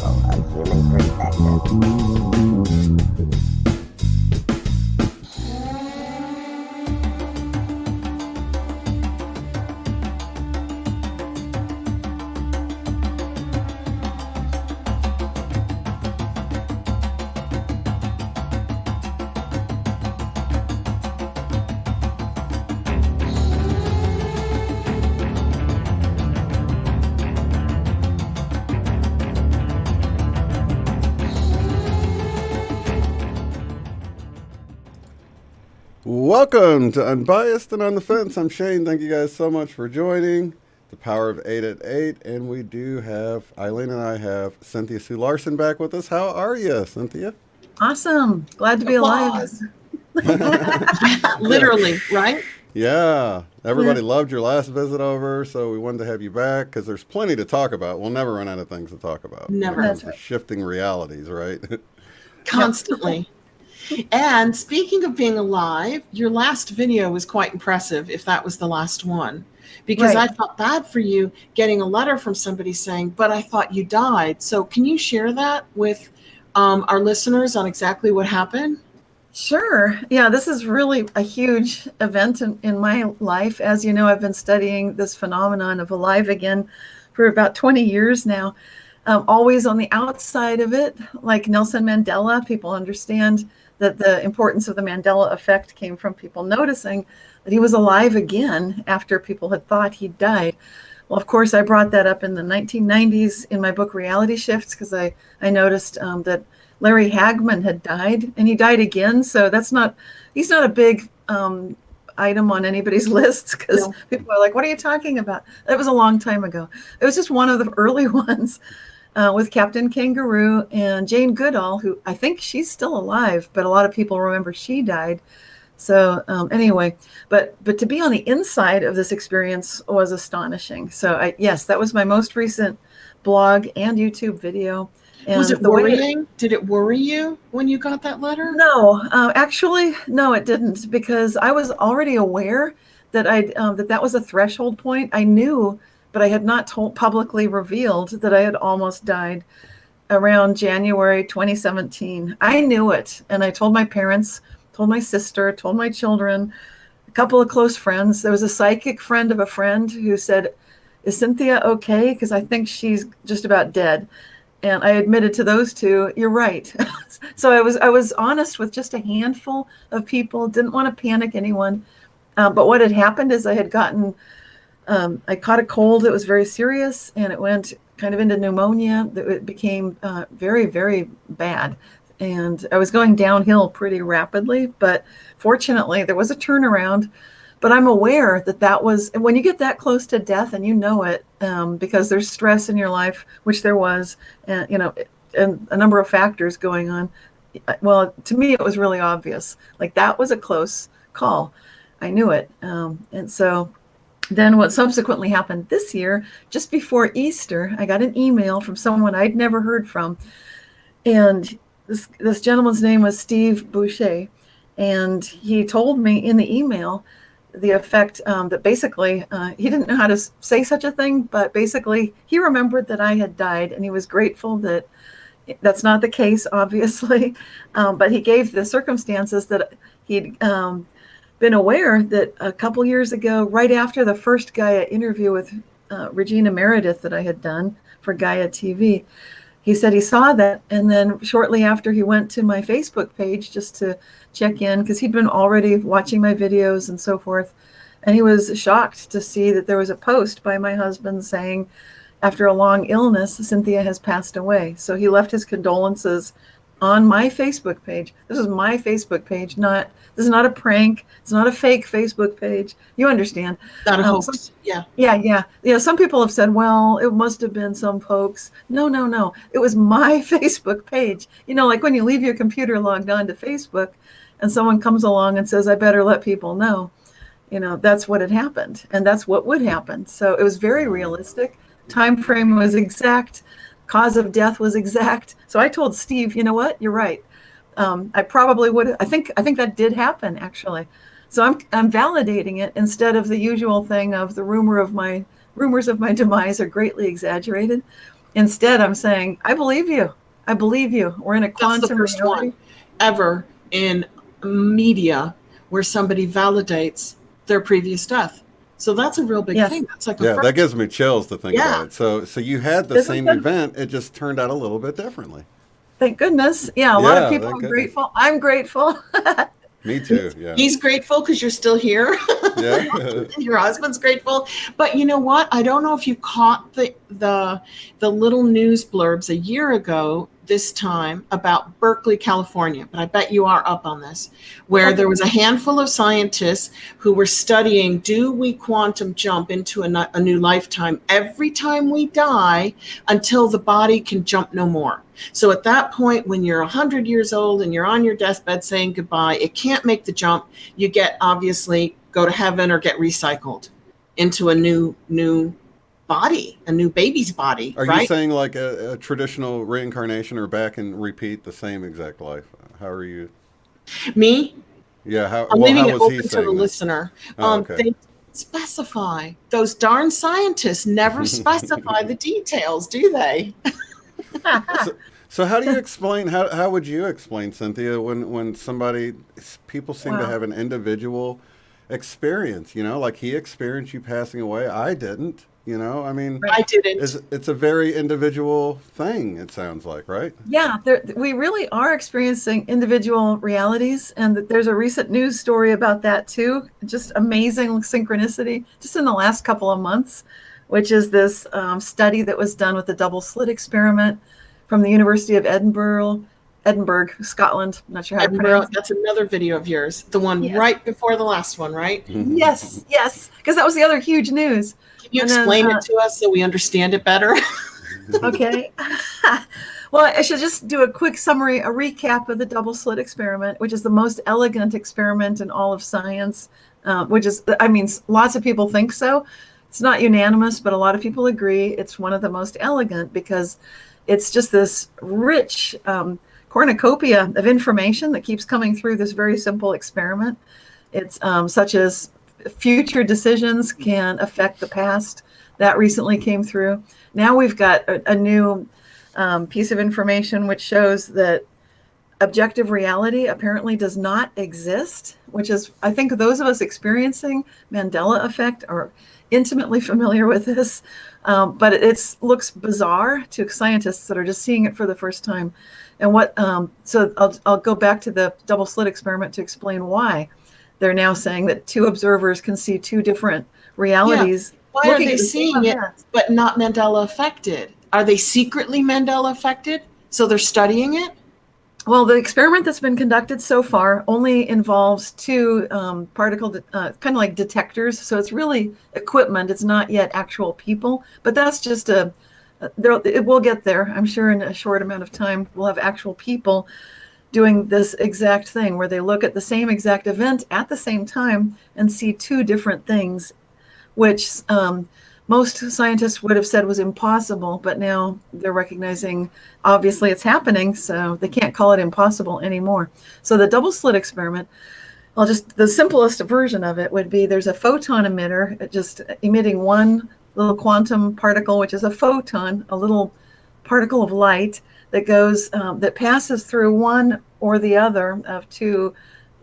of human perspective. Welcome to Unbiased and on the Fence. I'm Shane. Thank you guys so much for joining the Power of 8 at 8. And we do have, Eileen and I have Cynthia Sue Larson back with us. How are you, Cynthia? Awesome. Glad to be alive. Literally, right? Yeah. Everybody loved your last visit over, so we wanted to have you back because there's plenty to talk about. We'll never run out of things to talk about. Never. That's right. Shifting realities, right? Constantly. And speaking of being alive, your last video was quite impressive, if that was the last one. Because I felt bad for you getting a letter from somebody saying, but I thought you died. So can you share that with our listeners on exactly what happened? Sure. Yeah, this is really a huge event in my life. As you know, I've been studying this phenomenon of alive again for about 20 years now. Always on the outside of it, like Nelson Mandela, people understand that the importance of the Mandela effect came from people noticing that he was alive again after people had thought he died. Well, of course, I brought that up in the 1990s in my book Reality Shifts because I noticed that Larry Hagman had died, and he died again. So he's not a big item on anybody's lists because people are like, what are you talking about? That was a long time ago. It was just one of the early ones. With Captain Kangaroo and Jane Goodall, who I think she's still alive, but a lot of people remember she died. So anyway, but to be on the inside of this experience was astonishing. So yes, that was my most recent blog and YouTube video. And was it worrying? Did it worry you when you got that letter? No, actually, no, it didn't, because I was already aware that that was a threshold point. I knew, but I had not publicly revealed that I had almost died around January 2017. I knew it, and I told my parents, told my sister, told my children, a couple of close friends. There was a psychic friend of a friend who said, is Cynthia okay? Because I think she's just about dead. And I admitted to those two, you're right. So I was honest with just a handful of people, didn't want to panic anyone. But what had happened is I had gotten I caught a cold that was very serious, and it went kind of into pneumonia. It became very, very bad. And I was going downhill pretty rapidly, but fortunately there was a turnaround. But I'm aware that was, when you get that close to death and you know it, because there's stress in your life, which there was, and a number of factors going on. Well, to me, it was really obvious. Like, that was a close call. I knew it. And so then what subsequently happened this year, just before Easter, I got an email from someone I'd never heard from. And this gentleman's name was Steve Boucher. And he told me in the email the effect that basically he didn't know how to say such a thing, but basically he remembered that I had died, and he was grateful that that's not the case, obviously. But he gave the circumstances that he'd been aware that a couple years ago, right after the first Gaia interview with Regina Meredith that I had done for Gaia TV, he said he saw that, and then shortly after he went to my Facebook page just to check in, because he'd been already watching my videos and so forth, and he was shocked to see that there was a post by my husband saying, after a long illness, Cynthia has passed away. So he left his condolences on my Facebook page. This is my Facebook page, this is not a prank. It's not a fake Facebook page. You understand? Not a hoax. Yeah. Yeah. Some people have said, well, it must have been some hoax. No. It was my Facebook page. Like when you leave your computer logged on to Facebook and someone comes along and says, I better let people know, that's what had happened. And that's what would happen. So it was very realistic. Time frame was exact. Cause of death was exact. So I told Steve, you know what? You're right. I probably would. I think that did happen, actually. So I'm validating it instead of the usual thing of the rumors of my demise are greatly exaggerated. Instead, I'm saying, I believe you. I believe you. We're in a quantum That's the first reality. one ever in media where somebody validates their previous death. So that's a real big Yes. thing. That's like a Yeah, that first. gives me chills to think Yeah. about it. So you had the Isn't same that- event, it just turned out a little bit differently. Thank goodness. Yeah, a lot of Yeah, people thank are goodness. grateful. I'm grateful. Me too. Yeah. He's grateful because you're still here. Yeah. Your husband's grateful. But you know what? I don't know if you caught the little news blurbs a year ago this time about Berkeley, California, but I bet you are up on this, where there was a handful of scientists who were studying, do we quantum jump into a new lifetime every time we die until the body can jump no more? So at that point, when you're 100 years old and you're on your deathbed saying goodbye, it can't make the jump. You get, obviously, go to heaven or get recycled into a new body, a new baby's body. Are right? you saying like a traditional reincarnation or back and repeat the same exact life? How are you? Me? Yeah. I'm leaving it was open he to the saying that? listener. Oh, okay. They specify. Those darn scientists never specify the details, do they? So how do you explain, how would you explain, Cynthia, when people seem to Wow. have an individual experience, like he experienced you passing away. I didn't, I mean, I didn't. it's a very individual thing, it sounds like, right? Yeah, we really are experiencing individual realities, and that there's a recent news story about that too. Just amazing synchronicity, just in the last couple of months, which is this study that was done with the double slit experiment from the University of Edinburgh, Scotland. I'm not sure how to Edinburgh, pronounce it. that's another video of yours. The one Yes. right before the last one, right? Yes, because that was the other huge news. Can you And then, explain it to us so we understand it better? Okay. Well, I should just do a quick summary, a recap of the double slit experiment, which is the most elegant experiment in all of science, lots of people think so. It's not unanimous, but a lot of people agree it's one of the most elegant because it's just this rich cornucopia of information that keeps coming through this very simple experiment. It's such as future decisions can affect the past. That recently came through. Now we've got a new piece of information which shows that objective reality apparently does not exist, which is, I think those of us experiencing Mandela effect are intimately familiar with this, but it looks bizarre to scientists that are just seeing it for the first time. And so I'll go back to the double slit experiment to explain why they're now saying that two observers can see two different realities. Yeah. Why are they seeing it but not Mandela affected? Are they secretly Mandela affected? So they're studying it? Well, the experiment that's been conducted so far only involves two particle, kind of like detectors. So it's really equipment. It's not yet actual people, but that's just it will get there. I'm sure in a short amount of time, we'll have actual people doing this exact thing where they look at the same exact event at the same time and see two different things, which most scientists would have said was impossible, but now they're recognizing obviously it's happening, so they can't call it impossible anymore. So the double slit experiment, the simplest version of it would be there's a photon emitter just emitting one little quantum particle, which is a photon, a little particle of light that goes that passes through one or the other of two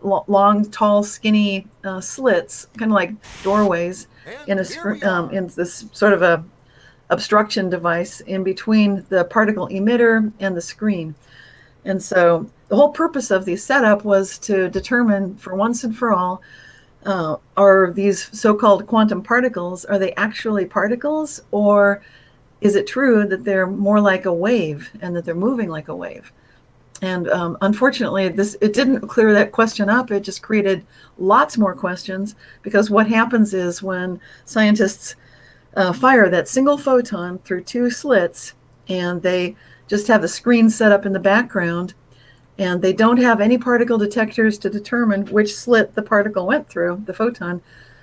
long, tall, skinny slits, kind of like doorways in this sort of a obstruction device in between the particle emitter and the screen. And so the whole purpose of the setup was to determine for once and for all, are these so-called quantum particles, are they actually particles, or is it true that they're more like a wave and that they're moving like a wave? And unfortunately, it didn't clear that question up. It just created lots more questions, because what happens is when scientists fire that single photon through two slits, and they just have the screen set up in the background, and they don't have any particle detectors to determine which slit the particle went through, the photon,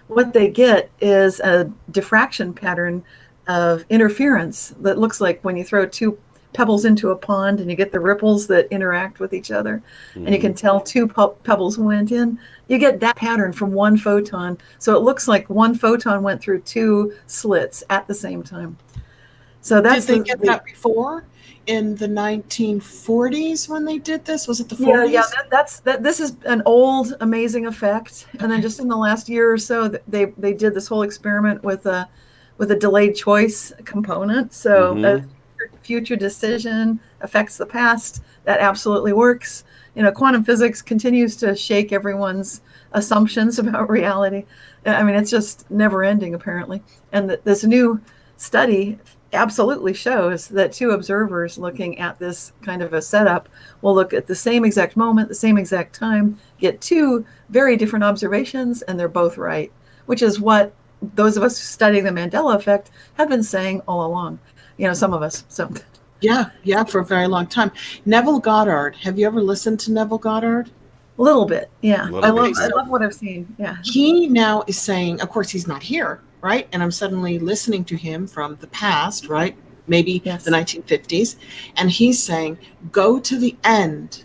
what they get is a diffraction pattern of interference that looks like when you throw two pebbles into a pond and you get the ripples that interact with each other, and you can tell two pebbles went in. You get that pattern from one photon. So it looks like one photon went through two slits at the same time. So that's did they get that before in the 1940s when they did this? Was it the 40s? Yeah. This is an old, amazing effect. And then just in the last year or so, they did this whole experiment with a delayed choice component. So a future decision affects the past. That absolutely works. Quantum physics continues to shake everyone's assumptions about reality. I mean, it's just never ending, apparently. And this new study absolutely shows that two observers looking at this kind of a setup will look at the same exact moment, the same exact time, get two very different observations, and they're both right, which is what those of us studying the Mandela effect have been saying all along. Some of us. So. Yeah, for a very long time. Neville Goddard. Have you ever listened to Neville Goddard? A little bit, yeah. I bit. love what I've seen. Yeah. He now is saying, of course, he's not here, right? And I'm suddenly listening to him from the past, right? Maybe the 1950s. And he's saying, go to the end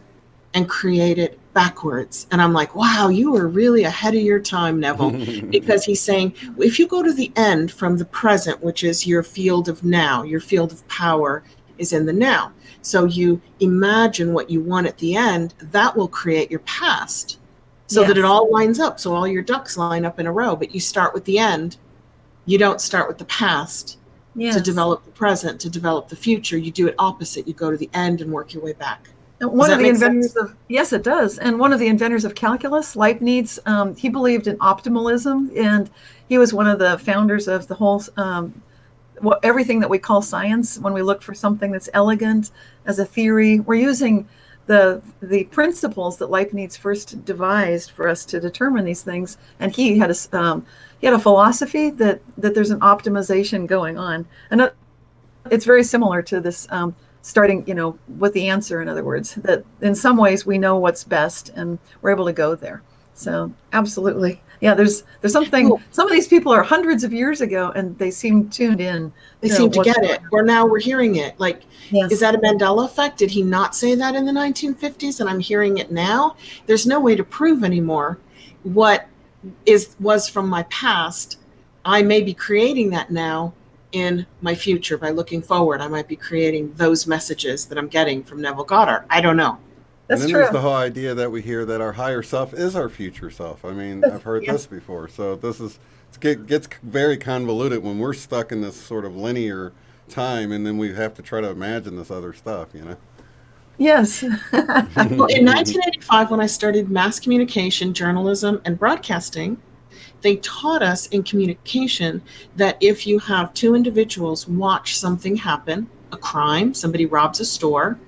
and create it backwards. And I'm like, wow, you were really ahead of your time, Neville. Because he's saying, if you go to the end from the present, which is your field of now, your field of power is in the now. So you imagine what you want at the end, that will create your past so that it all lines up. So all your ducks line up in a row, but you start with the end. You don't start with the past to develop the present, to develop the future. You do it opposite. You go to the end and work your way back. And one of the inventors of, yes, it does. And one of the inventors of calculus, Leibniz, he believed in optimalism, and he was one of the founders of the whole everything that we call science. When we look for something that's elegant as a theory, we're using the principles that Leibniz first devised for us to determine these things. And he had a philosophy that there's an optimization going on, and it's very similar to this starting, with the answer. In other words, that in some ways we know what's best, and we're able to go there. So absolutely. Yeah, there's something. Cool. Some of these people are hundreds of years ago, and they seem tuned in. They seem to get it. Or now we're hearing it. Like, is that a Mandela effect? Did he not say that in the 1950s, and I'm hearing it now? There's no way to prove anymore what was from my past. I may be creating that now in my future by looking forward. I might be creating those messages that I'm getting from Neville Goddard. I don't know. That's true. There's the whole idea that we hear that our higher self is our future self. I mean, I've heard this before. So it gets very convoluted when we're stuck in this sort of linear time, and then we have to try to imagine this other stuff, Yes. Well, in 1985, when I studied mass communication, journalism, and broadcasting, they taught us in communication that if you have two individuals watch something happen, a crime, somebody robs a store,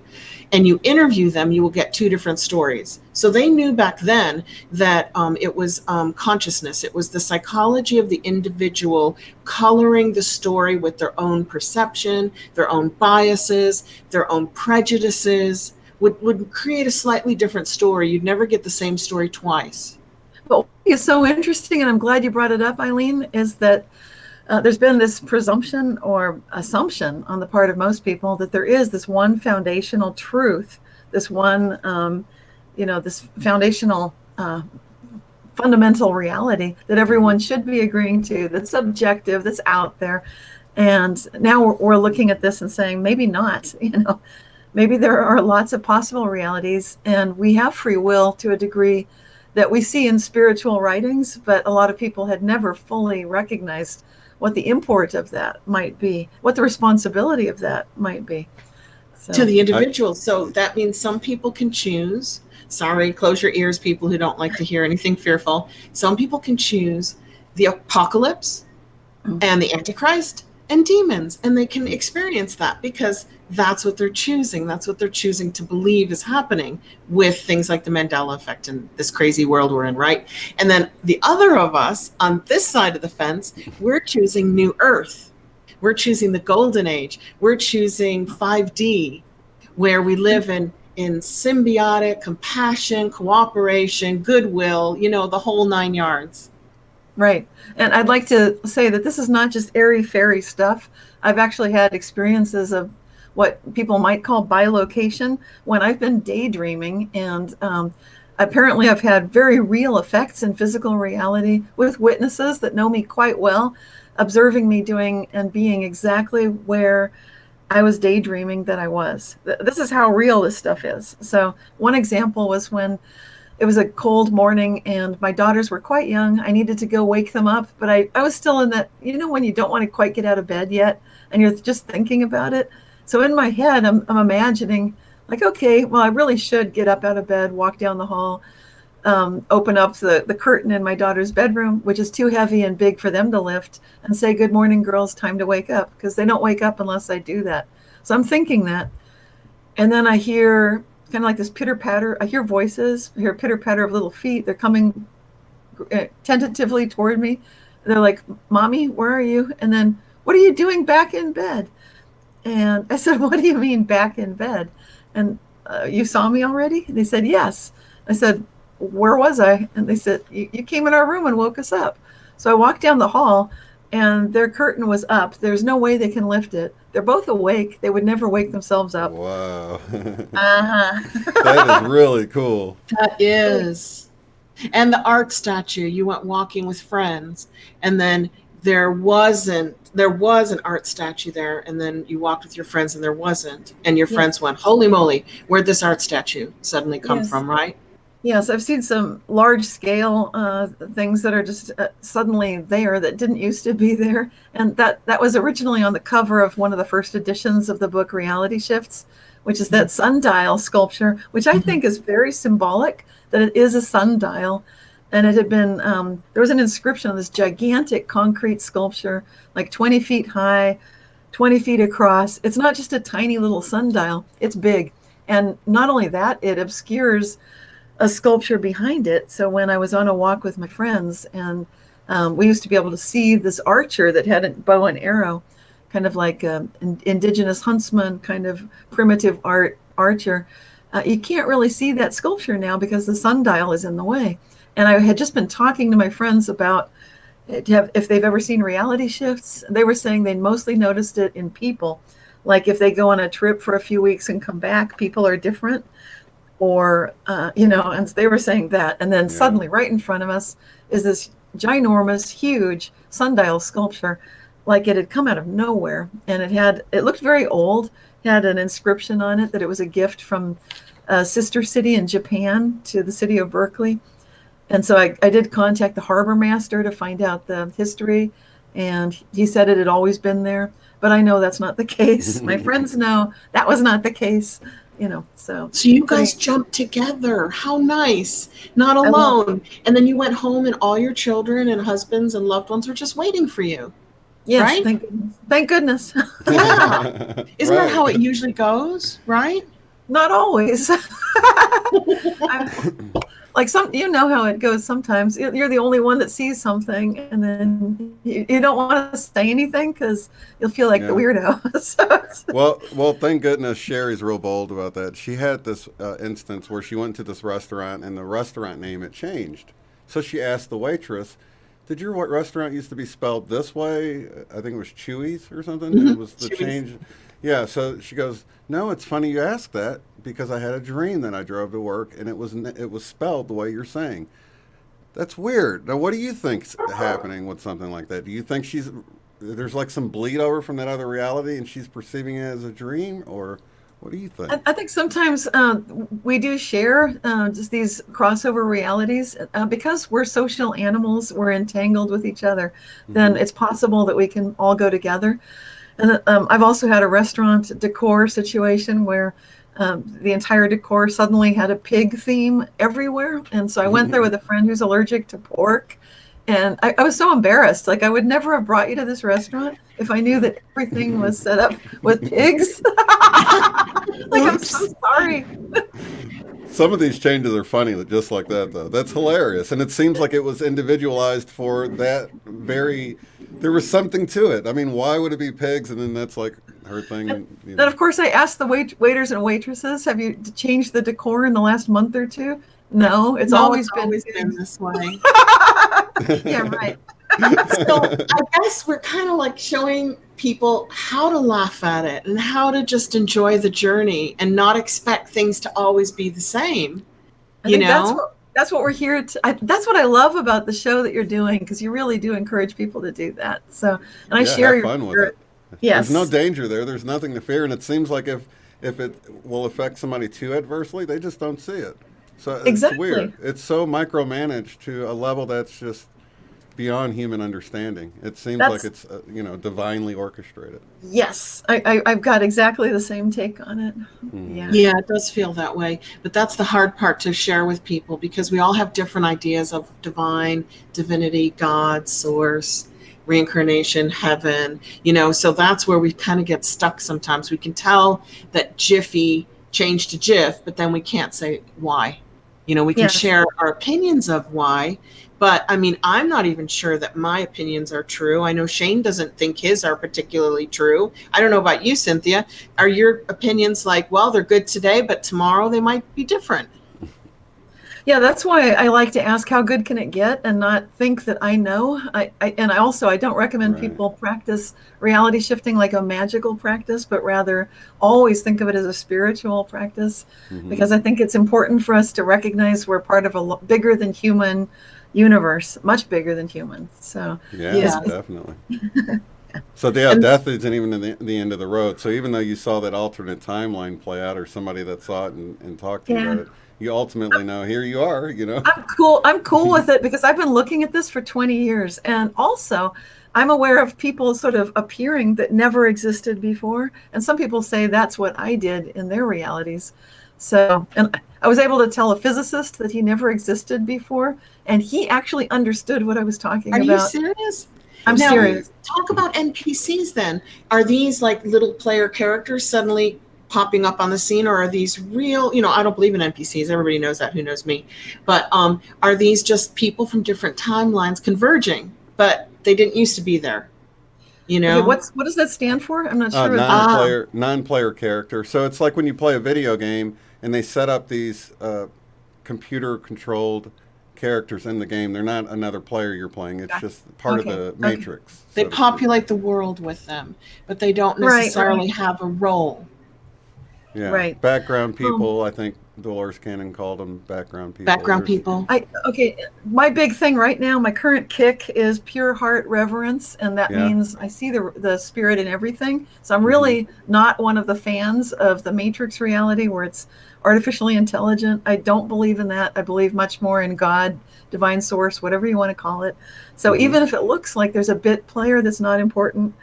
and you interview them, you will get two different stories. So they knew back then that it was consciousness. It was the psychology of the individual coloring the story with their own perception, their own biases, their own prejudices, would create a slightly different story. You'd never get the same story twice. But what is so interesting, and I'm glad you brought it up, Eileen, is that there's been this presumption or assumption on the part of most people that there is this one foundational truth, this one, this foundational fundamental reality that everyone should be agreeing to, that's objective, that's out there. And now we're looking at this and saying, maybe not, maybe there are lots of possible realities, and we have free will to a degree that we see in spiritual writings, but a lot of people had never fully recognized what the import of that might be, what the responsibility of that might be. So. To the individual. So that means some people can choose. Sorry, close your ears, people who don't like to hear anything fearful. Some people can choose the apocalypse and the Antichrist and demons, and they can experience that because that's what they're choosing. That's what they're choosing to believe is happening with things like the Mandela effect and this crazy world we're in, right? And then the other of us on this side of the fence, we're choosing New Earth. We're choosing the Golden Age. We're choosing 5D, where we live in symbiotic compassion, cooperation, goodwill, the whole 9 yards. Right. And I'd like to say that this is not just airy-fairy stuff. I've actually had experiences of what people might call bilocation when I've been daydreaming, and apparently I've had very real effects in physical reality with witnesses that know me quite well, observing me doing and being exactly where I was daydreaming that I was. This is how real this stuff is. So one example was when it was a cold morning and my daughters were quite young. I needed to go wake them up, but I was still in that, when you don't want to quite get out of bed yet and you're just thinking about it. So in my head, I'm imagining like, okay, well, I really should get up out of bed, walk down the hall, open up the curtain in my daughter's bedroom, which is too heavy and big for them to lift, and say, good morning, girls, time to wake up, because they don't wake up unless I do that. So I'm thinking that. And then I hear kind of like this pitter patter. I hear voices, I hear pitter patter of little feet. They're coming tentatively toward me. They're like, Mommy, where are you? And then, what are you doing back in bed? And I said, what do you mean back in bed? And you saw me already? And they said, yes. I said, where was I? And they said, you came in our room and woke us up. So I walked down the hall and their curtain was up. There's no way they can lift it. They're both awake. They would never wake themselves up. Wow. Uh-huh. That is really cool. That is. And the art statue, you went walking with friends, and then there was an art statue there, and then you walked with your friends and there wasn't. And your friends went, holy moly, where'd this art statue suddenly come from, right? Yes, I've seen some large scale things that are just suddenly there that didn't used to be there. And that was originally on the cover of one of the first editions of the book Reality Shifts, which is that sundial sculpture, which I think is very symbolic, that it is a sundial. And it had been, there was an inscription on this gigantic concrete sculpture, like 20 feet high, 20 feet across. It's not just a tiny little sundial, it's big. And not only that, it obscures a sculpture behind it. So when I was on a walk with my friends, and we used to be able to see this archer that had a bow and arrow, kind of like an indigenous huntsman, kind of primitive archer. You can't really see that sculpture now because the sundial is in the way. And I had just been talking to my friends about if they've ever seen reality shifts. They were saying they mostly noticed it in people. Like if they go on a trip for a few weeks and come back, people are different. Or, and they were saying that. And then suddenly right in front of us is this ginormous, huge sundial sculpture, like it had come out of nowhere. And it looked very old. It had an inscription on it that it was a gift from a sister city in Japan to the city of Berkeley. And so I did contact the harbor master to find out the history. And he said it had always been there. But I know that's not the case. My friends know that was not the case. So you guys jumped together. How nice. Not alone. And then you went home and all your children and husbands and loved ones were just waiting for you. Yes, right? Thank goodness. Yeah. Isn't that how it usually goes, right? Not always. Like how it goes sometimes. You're the only one that sees something, and then you don't want to say anything because you'll feel like the weirdo. Well, thank goodness Sherry's real bold about that. She had this instance where she went to this restaurant, and the restaurant name had changed. So she asked the waitress, did your restaurant used to be spelled this way? I think it was Chewy's or something. Mm-hmm. It was the Chewy's. Change. Yeah, so she goes, no, it's funny you ask that because I had a dream that I drove to work and it was spelled the way you're saying. That's weird. Now, what do you think's happening with something like that? Do you think there's like some bleed over from that other reality and she's perceiving it as a dream, or what do you think? I think sometimes we do share just these crossover realities because we're social animals. We're entangled with each other. Then it's possible that we can all go together. And I've also had a restaurant decor situation where the entire decor suddenly had a pig theme everywhere. And so I went there with a friend who's allergic to pork. And I was so embarrassed. Like, I would never have brought you to this restaurant if I knew that everything was set up with pigs. Like, I'm so sorry. Some of these changes are funny, just like that, though. That's hilarious. And it seems like it was individualized for that there was something to it. I mean, why would it be pigs? And then that's like her thing. And, then, of course, I asked the waiters and waitresses, have you changed the decor in the last month or two? No, it's always been this way. Yeah, right. So I guess we're kind of like showing people how to laugh at it and how to just enjoy the journey and not expect things to always be the same. I think that's what that's what we're here to. That's what I love about the show that you're doing, because you really do encourage people to do that. So, and I share have your fun with it. Yes. There's no danger there. There's nothing to fear, and it seems like if it will affect somebody too adversely, they just don't see it. So it's Exactly. weird. It's so micromanaged to a level that's just beyond human understanding. It seems like it's divinely orchestrated. Yes, I've got exactly the same take on it. Yeah, it does feel that way. But that's the hard part to share with people, because we all have different ideas of divine, divinity, God, source, reincarnation, heaven, so that's where we kind of get stuck sometimes. We can tell that Jiffy changed to Jif, but then we can't say why. We can share our opinions of why, but I mean, I'm not even sure that my opinions are true. I know Shane doesn't think his are particularly true. I don't know about you, Cynthia. Are your opinions like, well, they're good today, but tomorrow they might be different? Yeah, that's why I like to ask, how good can it get, and not think that I know. I don't recommend people practice reality shifting like a magical practice, but rather always think of it as a spiritual practice, because I think it's important for us to recognize we're part of a bigger than human universe, much bigger than human. So definitely. So death isn't even the end of the road. So even though you saw that alternate timeline play out, or somebody that saw it and talked to you about it, you ultimately know here you are. I'm cool with it, because I've been looking at this for 20 years, and also I'm aware of people sort of appearing that never existed before, and some people say that's what I did in their realities. So, and I was able to tell a physicist that he never existed before, and he actually understood what I was talking about. Are you serious? I'm serious. Talk about NPCs then. Are these like little player characters suddenly popping up on the scene, or are these real, I don't believe in NPCs. Everybody knows that, who knows me. But are these just people from different timelines converging, but they didn't used to be there? Okay, what does that stand for? I'm not sure. Non-player character. So it's like when you play a video game and they set up these computer-controlled characters in the game. They're not another player you're playing. It's just part of the matrix. They populate the world with them, but they don't necessarily have a role. Yeah. Right. Background people. I think Dolores Cannon called them background people. Background people. My big thing right now, my current kick is pure heart reverence, and that means I see the spirit in everything. So I'm really not one of the fans of the Matrix reality where it's artificially intelligent. I don't believe in that. I believe much more in God, divine source, whatever you want to call it. So even if it looks like there's a bit player that's not important,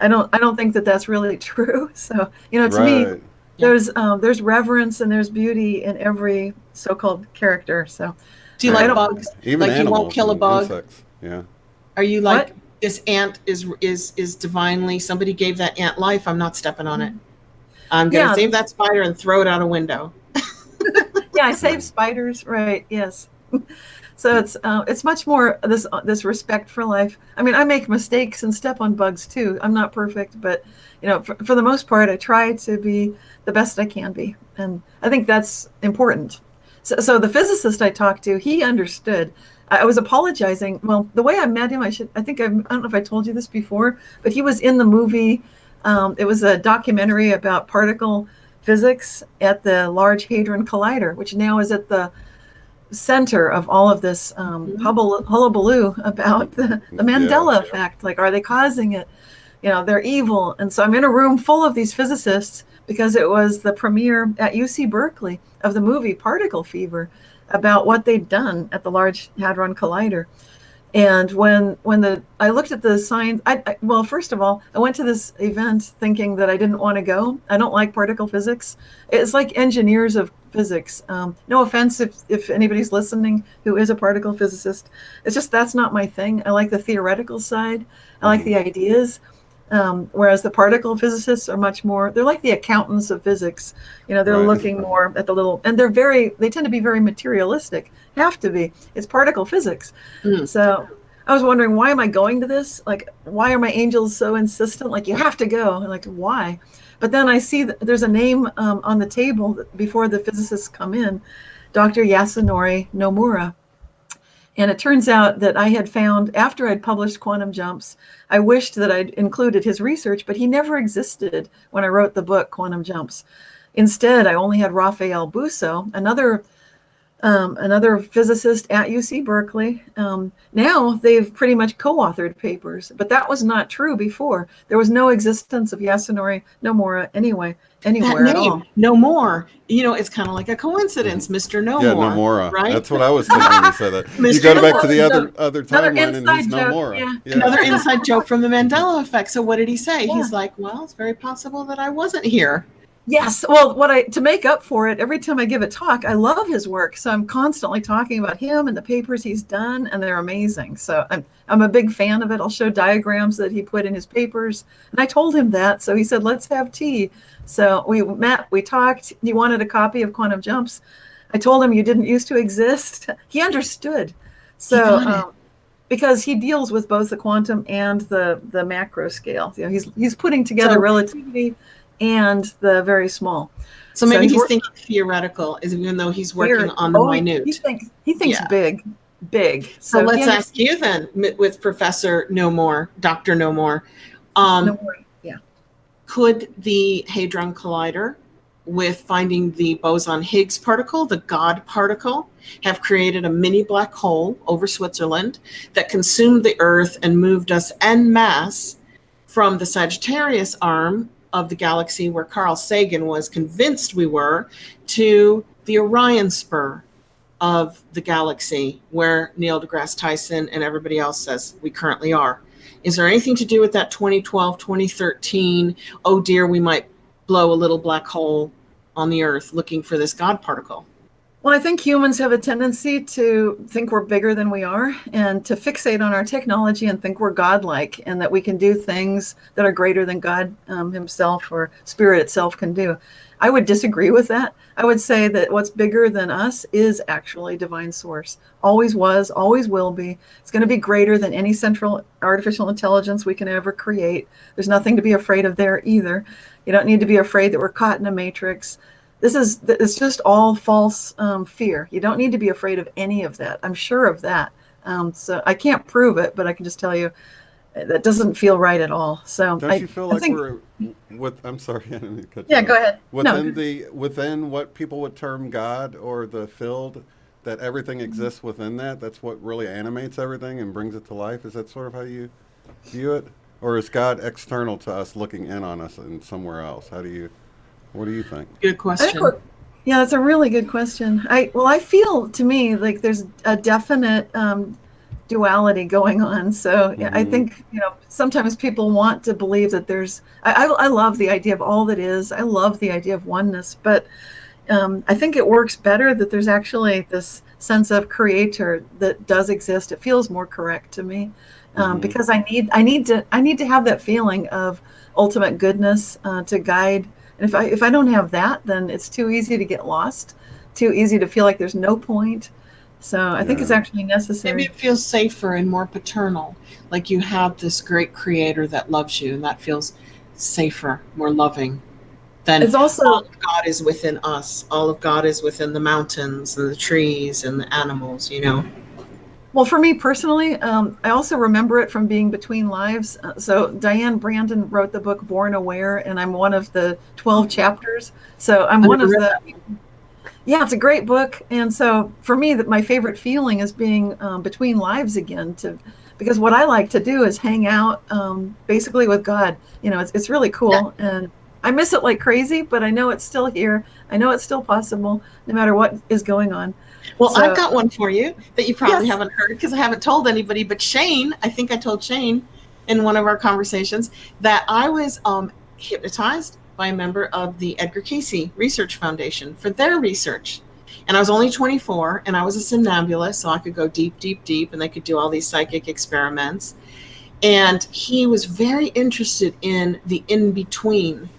I don't think that that's really true. So to me, there's reverence and there's beauty in every so-called character. So do you like bugs? Even like animals, you won't kill a bug? Insects. Yeah. Are you like, this ant is divinely, somebody gave that ant life, I'm not stepping on it. I'm going to save that spider and throw it out a window. I save spiders, right? Yes. So it's much more this respect for life. I mean, I make mistakes and step on bugs too. I'm not perfect, but for the most part, I try to be the best I can be, and I think that's important. So the physicist I talked to, he understood. I was apologizing. Well, the way I met him, I don't know if I told you this before, but he was in the movie. It was a documentary about particle physics at the Large Hadron Collider, which now is at the center of all of this hullabaloo about the Mandela effect. Like, are they causing it? They're evil. And so I'm in a room full of these physicists, because it was the premiere at UC Berkeley of the movie Particle Fever, about what they'd done at the Large Hadron Collider. And when I looked at the signs, well, first of all, I went to this event thinking that I didn't want to go. I don't like particle physics. It's like engineers of physics. No offense if anybody's listening who is a particle physicist. It's just that's not my thing. I like the theoretical side. I like the ideas. Whereas the particle physicists are much more, they're like the accountants of physics. They're looking more at the little, and they tend to be very materialistic, have to be. It's particle physics. So I was wondering, why am I going to this? Like, why are my angels so insistent? Like, you have to go. Like, why? But then I see that there's a name on the table before the physicists come in, Dr. Yasunori Nomura. And it turns out that I had found, after I'd published Quantum Jumps, I wished that I'd included his research, but he never existed when I wrote the book, Quantum Jumps. Instead, I only had Raphael Busso, another another physicist at UC Berkeley. Now they've pretty much co-authored papers, but that was not true before. There was no existence of Yasunori Nomura anywhere That at all. name, No More, it's kind of like a coincidence, Mr. No Yeah, More. Nomura. Right? That's what I was thinking when you said that. You Mr. go back to Nomura. the other Another timeline, and he's inside joke, Nomura. yeah. Another inside joke from the Mandela effect. So what did he say? Yeah. He's like, well, it's very possible that I wasn't here. Yes. Well, to make up for it, every time I give a talk, I love his work. So I'm constantly talking about him and the papers he's done, and they're amazing. So I'm a big fan of it. I'll show diagrams that he put in his papers. And I told him that. So he said, let's have tea. So we met, we talked. He wanted a copy of Quantum Jumps. I told him you didn't used to exist. He understood. So because he deals with both the quantum and the macro scale. He's putting together relativity and the very small. So maybe he's thinking theoretical, even though he's working on the minute. He thinks big. So let's ask you then, with Professor No More, Dr. No More. Could the Hadron Collider, with finding the boson Higgs particle, the God particle, have created a mini black hole over Switzerland that consumed the Earth and moved us en masse from the Sagittarius arm of the galaxy, where Carl Sagan was convinced we were, to the Orion spur of the galaxy, where Neil deGrasse Tyson and everybody else says we currently are? Is there anything to do with that 2012, 2013, oh dear, we might blow a little black hole on the Earth looking for this God particle? Well, I think humans have a tendency to think we're bigger than we are, and to fixate on our technology and think we're godlike, and that we can do things that are greater than God himself or spirit itself can do. I would disagree with that. I would say that what's bigger than us is actually divine source. Always was, always will be. It's going to be greater than any central artificial intelligence we can ever create. There's nothing to be afraid of there either. You don't need to be afraid that we're caught in a matrix. It's just all false fear. You don't need to be afraid of any of that. I'm sure of that. So I can't prove it, but I can just tell you that doesn't feel right at all. So don't you feel like we're with? I'm sorry, I didn't cut you off. Go ahead. Within what people would term God, or the field, that everything exists within that. That's what really animates everything and brings it to life. Is that sort of how you view it, or is God external to us, looking in on us and somewhere else? What do you think? Good question. Yeah, that's a really good question. I feel, to me, like there's a definite duality going on. So I think, sometimes people want to believe that there's, I love the idea of all that is. I love the idea of oneness, but I think it works better that there's actually this sense of creator that does exist. It feels more correct to me, because I need to have that feeling of ultimate goodness to guide. And if I don't have that, then it's too easy to get lost, too easy to feel like there's no point. So I think it's actually necessary. Maybe it feels safer and more paternal, like you have this great creator that loves you, and that feels safer, more loving than it's also, all of God is within us. All of God is within the mountains and the trees and the animals, Well, for me personally, I also remember it from being between lives. So Diane Brandon wrote the book Born Aware, and I'm one of the 12 chapters. So I'm one of the... Yeah, it's a great book. And so for me, my favorite feeling is being between lives again, because what I like to do is hang out basically with God. It's really cool. Yeah. And I miss it like crazy, but I know it's still here. I know it's still possible, no matter what is going on. Well, so, I've got one for you that you probably haven't heard, because I haven't told anybody, but Shane, I think I told Shane in one of our conversations that I was hypnotized by a member of the Edgar Cayce Research Foundation for their research. And I was only 24, and I was a somnambulist, so I could go deep, deep, deep, and they could do all these psychic experiments. And he was very interested in the in-between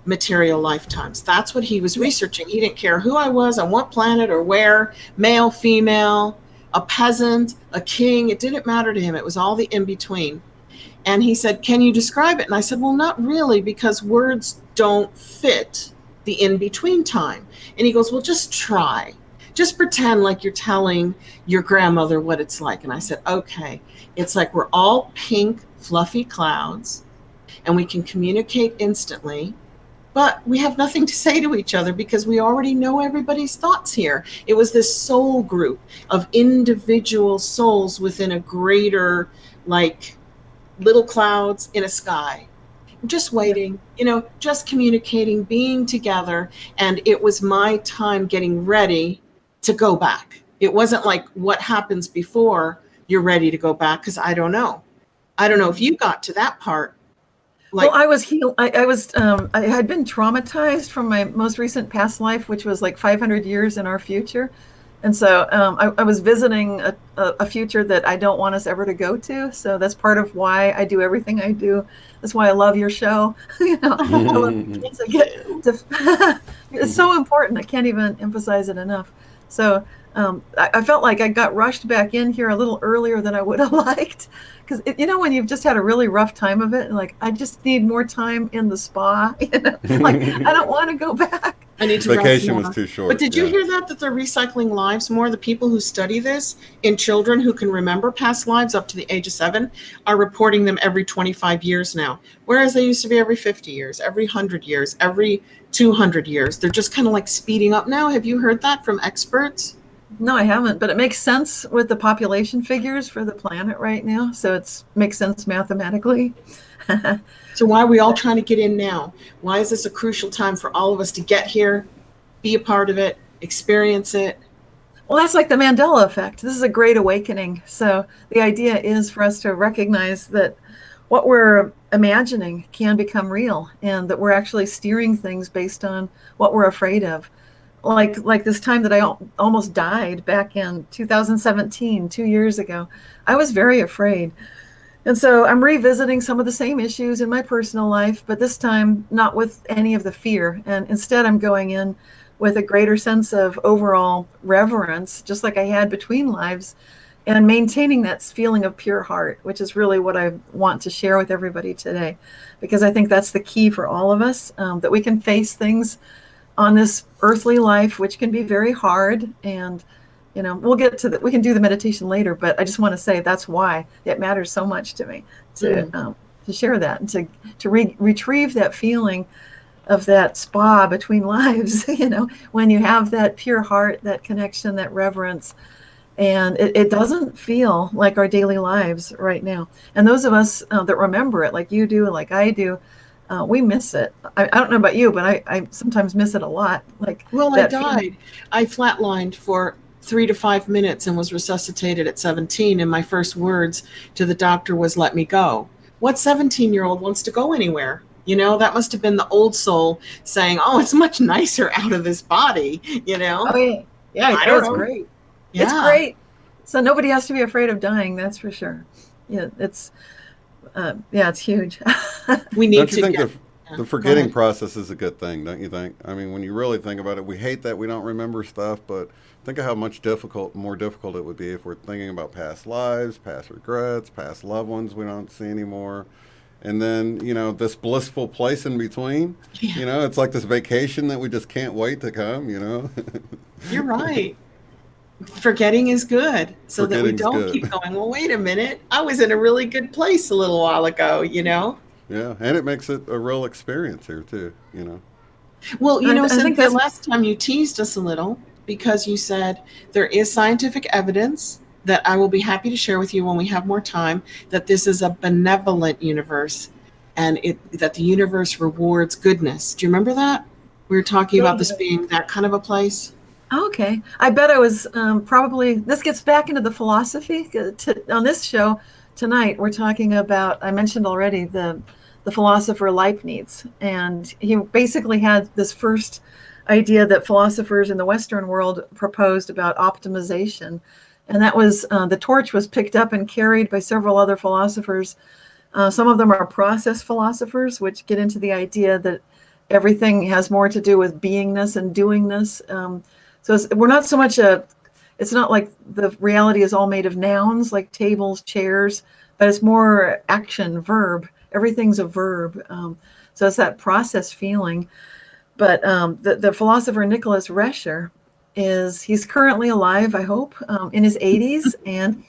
material lifetimes. That's what he was researching. He didn't care who I was, on what planet or where, male, female, a peasant, a king. It didn't matter to him. It was all the in-between. And he said, can you describe it? And I said, well, not really, because words don't fit the in-between time. And he goes, well, just try. Just pretend like you're telling your grandmother what it's like. And I said, okay, it's like we're all pink, fluffy clouds, and we can communicate instantly. but we have nothing to say to each other because we already know everybody's thoughts here. It was this soul group of individual souls within a greater, like, little clouds in a sky, just waiting, just communicating, being together. And it was my time getting ready to go back. It wasn't like what happens before you're ready to go back, because I don't know if you got to that part. Well, I was healed. I had been traumatized from my most recent past life, which was like 500 years in our future. And so I was visiting a future that I don't want us ever to go to. So that's part of why I do everything I do. That's why I love your show. I love it's so important. I can't even emphasize it enough. So I felt like I got rushed back in here a little earlier than I would have liked. Because, when you've just had a really rough time of it, like, I just need more time in the spa. Like, I don't want to go back. I need to vacation was too short. But did you hear that they're recycling lives more? The people who study this in children who can remember past lives up to the age of 7 are reporting them every 25 years now. Whereas they used to be every 50 years, every 100 years, every 200 years. They're just kind of like speeding up now. Have you heard that from experts? No, I haven't, but it makes sense with the population figures for the planet right now. So it makes sense mathematically. So why are we all trying to get in now? Why is this a crucial time for all of us to get here, be a part of it, experience it? Well, that's like the Mandela effect. This is a great awakening. So the idea is for us to recognize that what we're imagining can become real, and that we're actually steering things based on what we're afraid of. Like this time that I almost died back in 2017, 2 years ago. I was very afraid. And so I'm revisiting some of the same issues in my personal life, but this time not with any of the fear. And instead I'm going in with a greater sense of overall reverence, just like I had between lives, and maintaining that feeling of pure heart, which is really what I want to share with everybody today, because I think that's the key for all of us, that we can face things on this earthly life, which can be very hard. And, we'll get to we can do the meditation later, but I just want to say that's why it matters so much to me to share that and to retrieve that feeling of that spa between lives, when you have that pure heart, that connection, that reverence. And it doesn't feel like our daily lives right now. And those of us that remember it, like you do, like I do, we miss it. I don't know about you, but I sometimes miss it a lot. I died. I flatlined for 3 to 5 minutes and was resuscitated at 17. And my first words to the doctor was, "Let me go." What 17-year-old wants to go anywhere? That must have been the old soul saying, "Oh, it's much nicer out of this body." Oh yeah, yeah, it was great. Yeah. It's great. So nobody has to be afraid of dying. That's for sure. Yeah, it's huge. We need don't you to think get, the forgetting process is a good thing, don't you think? I mean, when you really think about it, we hate that we don't remember stuff, but think of how much more difficult it would be if we're thinking about past lives, past regrets, past loved ones we don't see anymore. And then, this blissful place in between, it's like this vacation that we just can't wait to come, You're right. Forgetting is good, so that we don't keep going, well, wait a minute, I was in a really good place a little while ago, Yeah, and it makes it a real experience here too, Well, Cynthia, last time you teased us a little because you said there is scientific evidence that I will be happy to share with you when we have more time, that this is a benevolent universe and that the universe rewards goodness. Do you remember that? We were talking about this being that kind of a place. Okay. I bet I was probably, this gets back into the philosophy. On this show tonight, we're talking about, I mentioned already, the philosopher Leibniz. And he basically had this first idea that philosophers in the Western world proposed about optimization. And that was, the torch was picked up and carried by several other philosophers. Some of them are process philosophers, which get into the idea that everything has more to do with beingness and doingness. So we're not so much it's not like the reality is all made of nouns like tables, chairs, but it's more action, verb. Everything's a verb. So it's that process feeling. But the philosopher Nicholas Rescher he's currently alive, I hope, in his 80s. And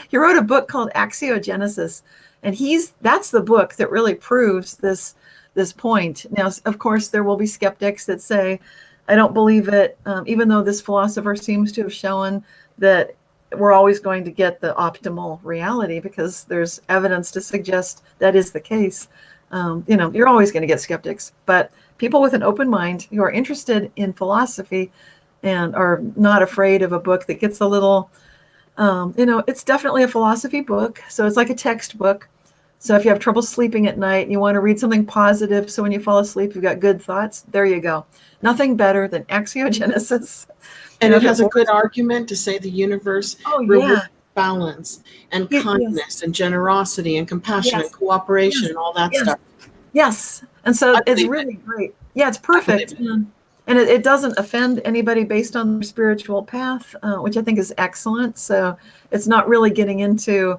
he wrote a book called Axio Genesis. And that's the book that really proves this this point. Now, of course, there will be skeptics that say, I don't believe it, even though this philosopher seems to have shown that we're always going to get the optimal reality because there's evidence to suggest that is the case. You're always going to get skeptics, but people with an open mind who are interested in philosophy and are not afraid of a book that gets a little, it's definitely a philosophy book. So it's like a textbook. So if you have trouble sleeping at night and you want to read something positive, so when you fall asleep, you've got good thoughts, there you go. Nothing better than Axio Genesis. And it has a good argument to say the universe rewards balance and kindness and generosity and compassion and cooperation and all that stuff. Yes. And so it's really great. Yeah, it's perfect. And it doesn't offend anybody based on their spiritual path, which I think is excellent. So it's not really getting into,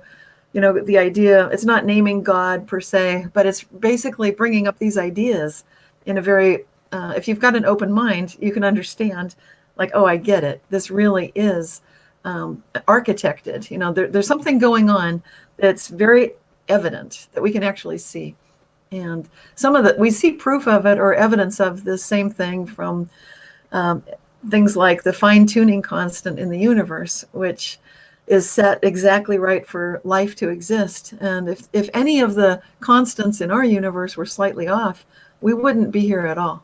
the idea, it's not naming God per se, but it's basically bringing up these ideas in a very, if you've got an open mind, you can understand like, oh, I get it. This really is architected. There's something going on that's very evident that we can actually see. And we see proof of it or evidence of this same thing from things like the fine-tuning constant in the universe, which is set exactly right for life to exist. And if any of the constants in our universe were slightly off, we wouldn't be here at all.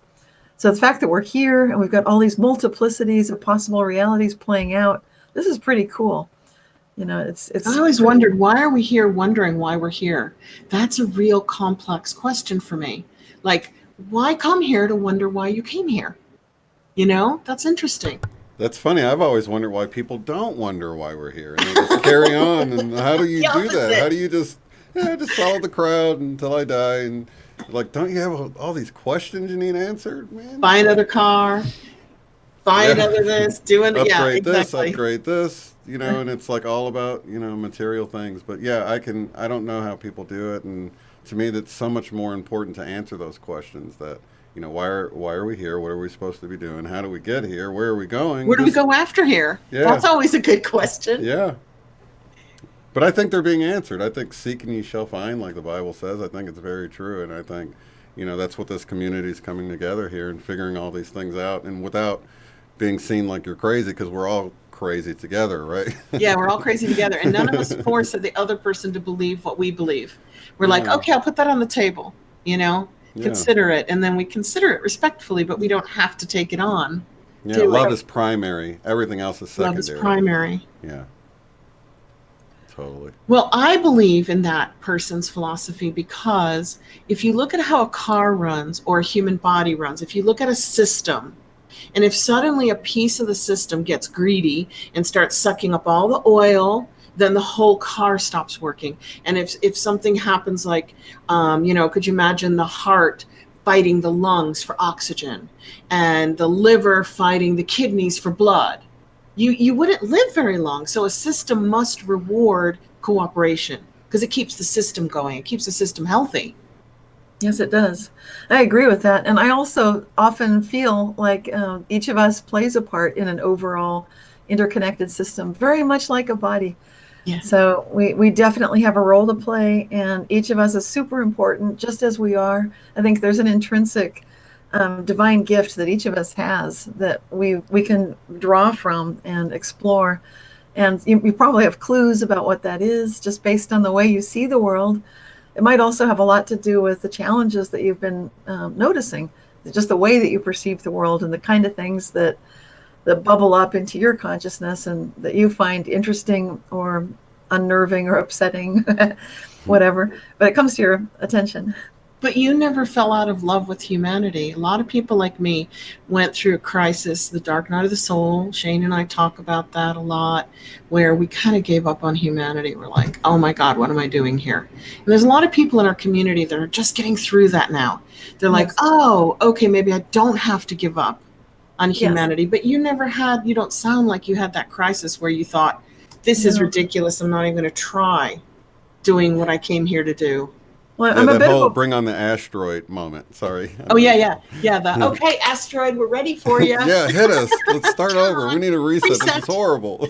So the fact that we're here and we've got all these multiplicities of possible realities playing out, this is pretty cool. It's I always wondered, why are we here wondering why we're here? That's a real complex question for me. Like, why come here to wonder why you came here? That's interesting. That's funny. I've always wondered why people don't wonder why we're here. And they just carry on. And how do you do that? How do you just follow the crowd until I die? And like, don't you have all these questions you need answered, man? Buy another car. Buy another this. Upgrade this. Upgrade this. And it's like all about, material things. But yeah, I don't know how people do it. And to me, that's so much more important to answer those questions that, why are we here? What are we supposed to be doing? How do we get here? Where are we going? Where do we go after here? Yeah. That's always a good question. Yeah. But I think they're being answered. I think seek and ye shall find, like the Bible says. I think it's very true. And I think, that's what this community is coming together here and figuring all these things out. And without being seen like you're crazy, because we're all crazy together, right? Yeah, we're all crazy together. And none of us force the other person to believe what we believe. We're like, okay, I'll put that on the table, consider it. And then we consider it respectfully, but we don't have to take it on. Yeah, love is primary. Everything else is secondary. Love is primary. Yeah. Totally. Well, I believe in that person's philosophy because if you look at how a car runs or a human body runs, if you look at a system, and if suddenly a piece of the system gets greedy and starts sucking up all the oil, then the whole car stops working. And if something happens like, could you imagine the heart fighting the lungs for oxygen and the liver fighting the kidneys for blood? You wouldn't live very long. So a system must reward cooperation because it keeps the system going. It keeps the system healthy. Yes, it does. I agree with that. And I also often feel like each of us plays a part in an overall interconnected system, very much like a body. Yeah. So we definitely have a role to play, and each of us is super important, just as we are. I think there's an intrinsic divine gift that each of us has that we can draw from and explore. And you probably have clues about what that is just based on the way you see the world. It might also have a lot to do with the challenges that you've been noticing, just the way that you perceive the world and the kind of things that bubble up into your consciousness and that you find interesting or unnerving or upsetting, whatever. But it comes to your attention. But you never fell out of love with humanity. A lot of people like me went through a crisis, the dark night of the soul. Shane and I talk about that a lot, where we kind of gave up on humanity. We're like, oh my God, what am I doing here? And there's a lot of people in our community that are just getting through that now. They're like, oh, okay, maybe I don't have to give up on humanity. Yes. But you don't sound like you had that crisis where you thought, this is ridiculous. I'm not even going to try doing what I came here to do. Well, I'm a bit of a bring on the asteroid moment. Sorry. Okay, asteroid, we're ready for you. Yeah, hit us. Let's start over. We need a reset. This is horrible.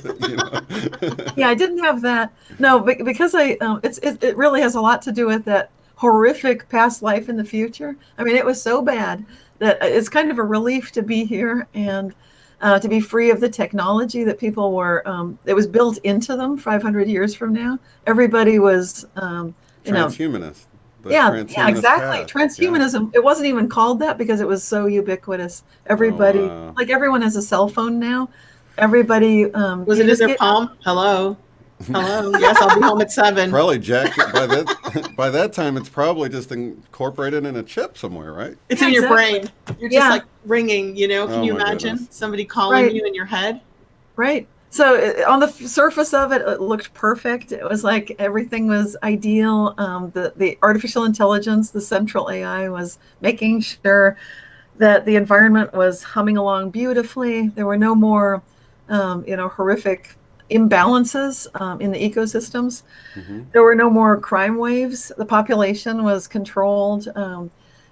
Yeah, I didn't have that. No, because it really has a lot to do with that horrific past life in the future. I mean, it was so bad that it's kind of a relief to be here and to be free of the technology that people were, it was built into them 500 years from now. Everybody was, transhumanist. Yeah, exactly. Path. Transhumanism. Yeah. It wasn't even called that because it was so ubiquitous. Everybody, like everyone has a cell phone now. Everybody was it in their palm? Hello. Yes, I'll be home at 7. Probably jacked by that time. It's probably just incorporated in a chip somewhere, right? It's in your brain. You're just like ringing. Can you imagine somebody calling you in your head? Right. So on the surface of it, it looked perfect. It was like everything was ideal. The artificial intelligence, the central AI, was making sure that the environment was humming along beautifully. There were no more, horrific imbalances in the ecosystems. Mm-hmm. There were no more crime waves. The population was controlled.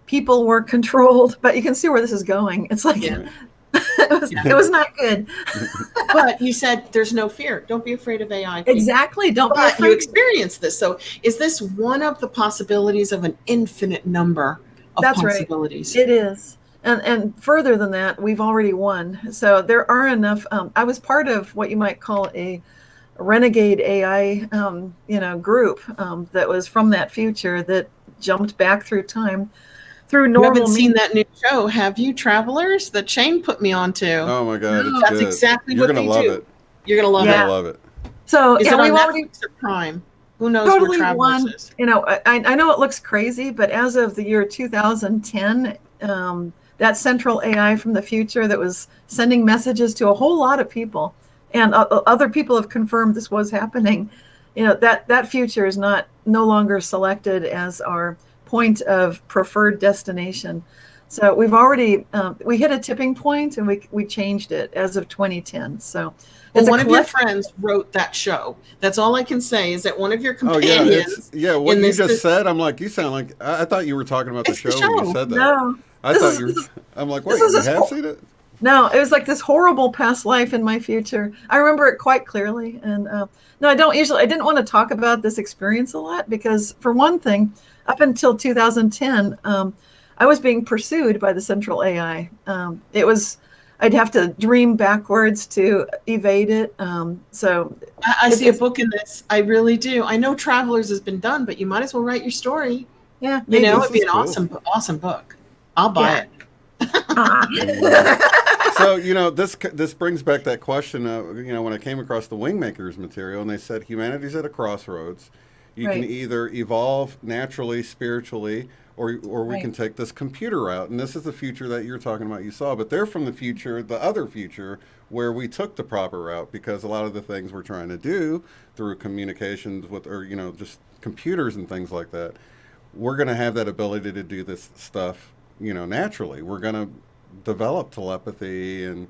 People were controlled. But you can see where this is going. It's like... Yeah. It was not good. But you said there's no fear. Don't be afraid of AI. People. Exactly. Don't be afraid. You experienced this. So is this one of the possibilities of an infinite number of possibilities? Right. It is. And further than that, we've already won. So there are enough. I was part of what you might call a Renegade AI group that was from that future that jumped back through time. Through normal. You haven't seen that new show, have you, Travelers? That Shane put me on to. Oh my God, it's that's good. exactly what they do. You're gonna love it. You're gonna love it. You're gonna love it. So is it on Netflix or Prime? Who knows totally where Travelers is? I know it looks crazy, but as of the year 2010, that central AI from the future that was sending messages to a whole lot of people, and other people have confirmed this was happening. That future is no longer selected as our point of preferred destination. So we've already we hit a tipping point, and we changed it as of 2010. So one of your friends wrote that show. That's all I can say is that one of your companions. What you just said, I'm like, you sound like I thought you were talking about the show when you said that. No, I'm like, wait, you have seen it? No, it was like this horrible past life in my future. I remember it quite clearly, and no, I didn't want to talk about this experience a lot because, for one thing, up until 2010, I was being pursued by the central AI. I'd have to dream backwards to evade it. So I see a book in this. I really do. I know Travelers has been done, but you might as well write your story. Yeah, it'd be an awesome book. I'll buy it. So this brings back that question. When I came across the Wingmakers material, and they said humanity's at a crossroads. You can either evolve naturally, spiritually, or we can take this computer route. And this is the future that you're talking about. You saw, but they're from the future, the other future, where we took the proper route because a lot of the things we're trying to do through communications with, just computers and things like that, we're going to have that ability to do this stuff, naturally. We're going to develop telepathy and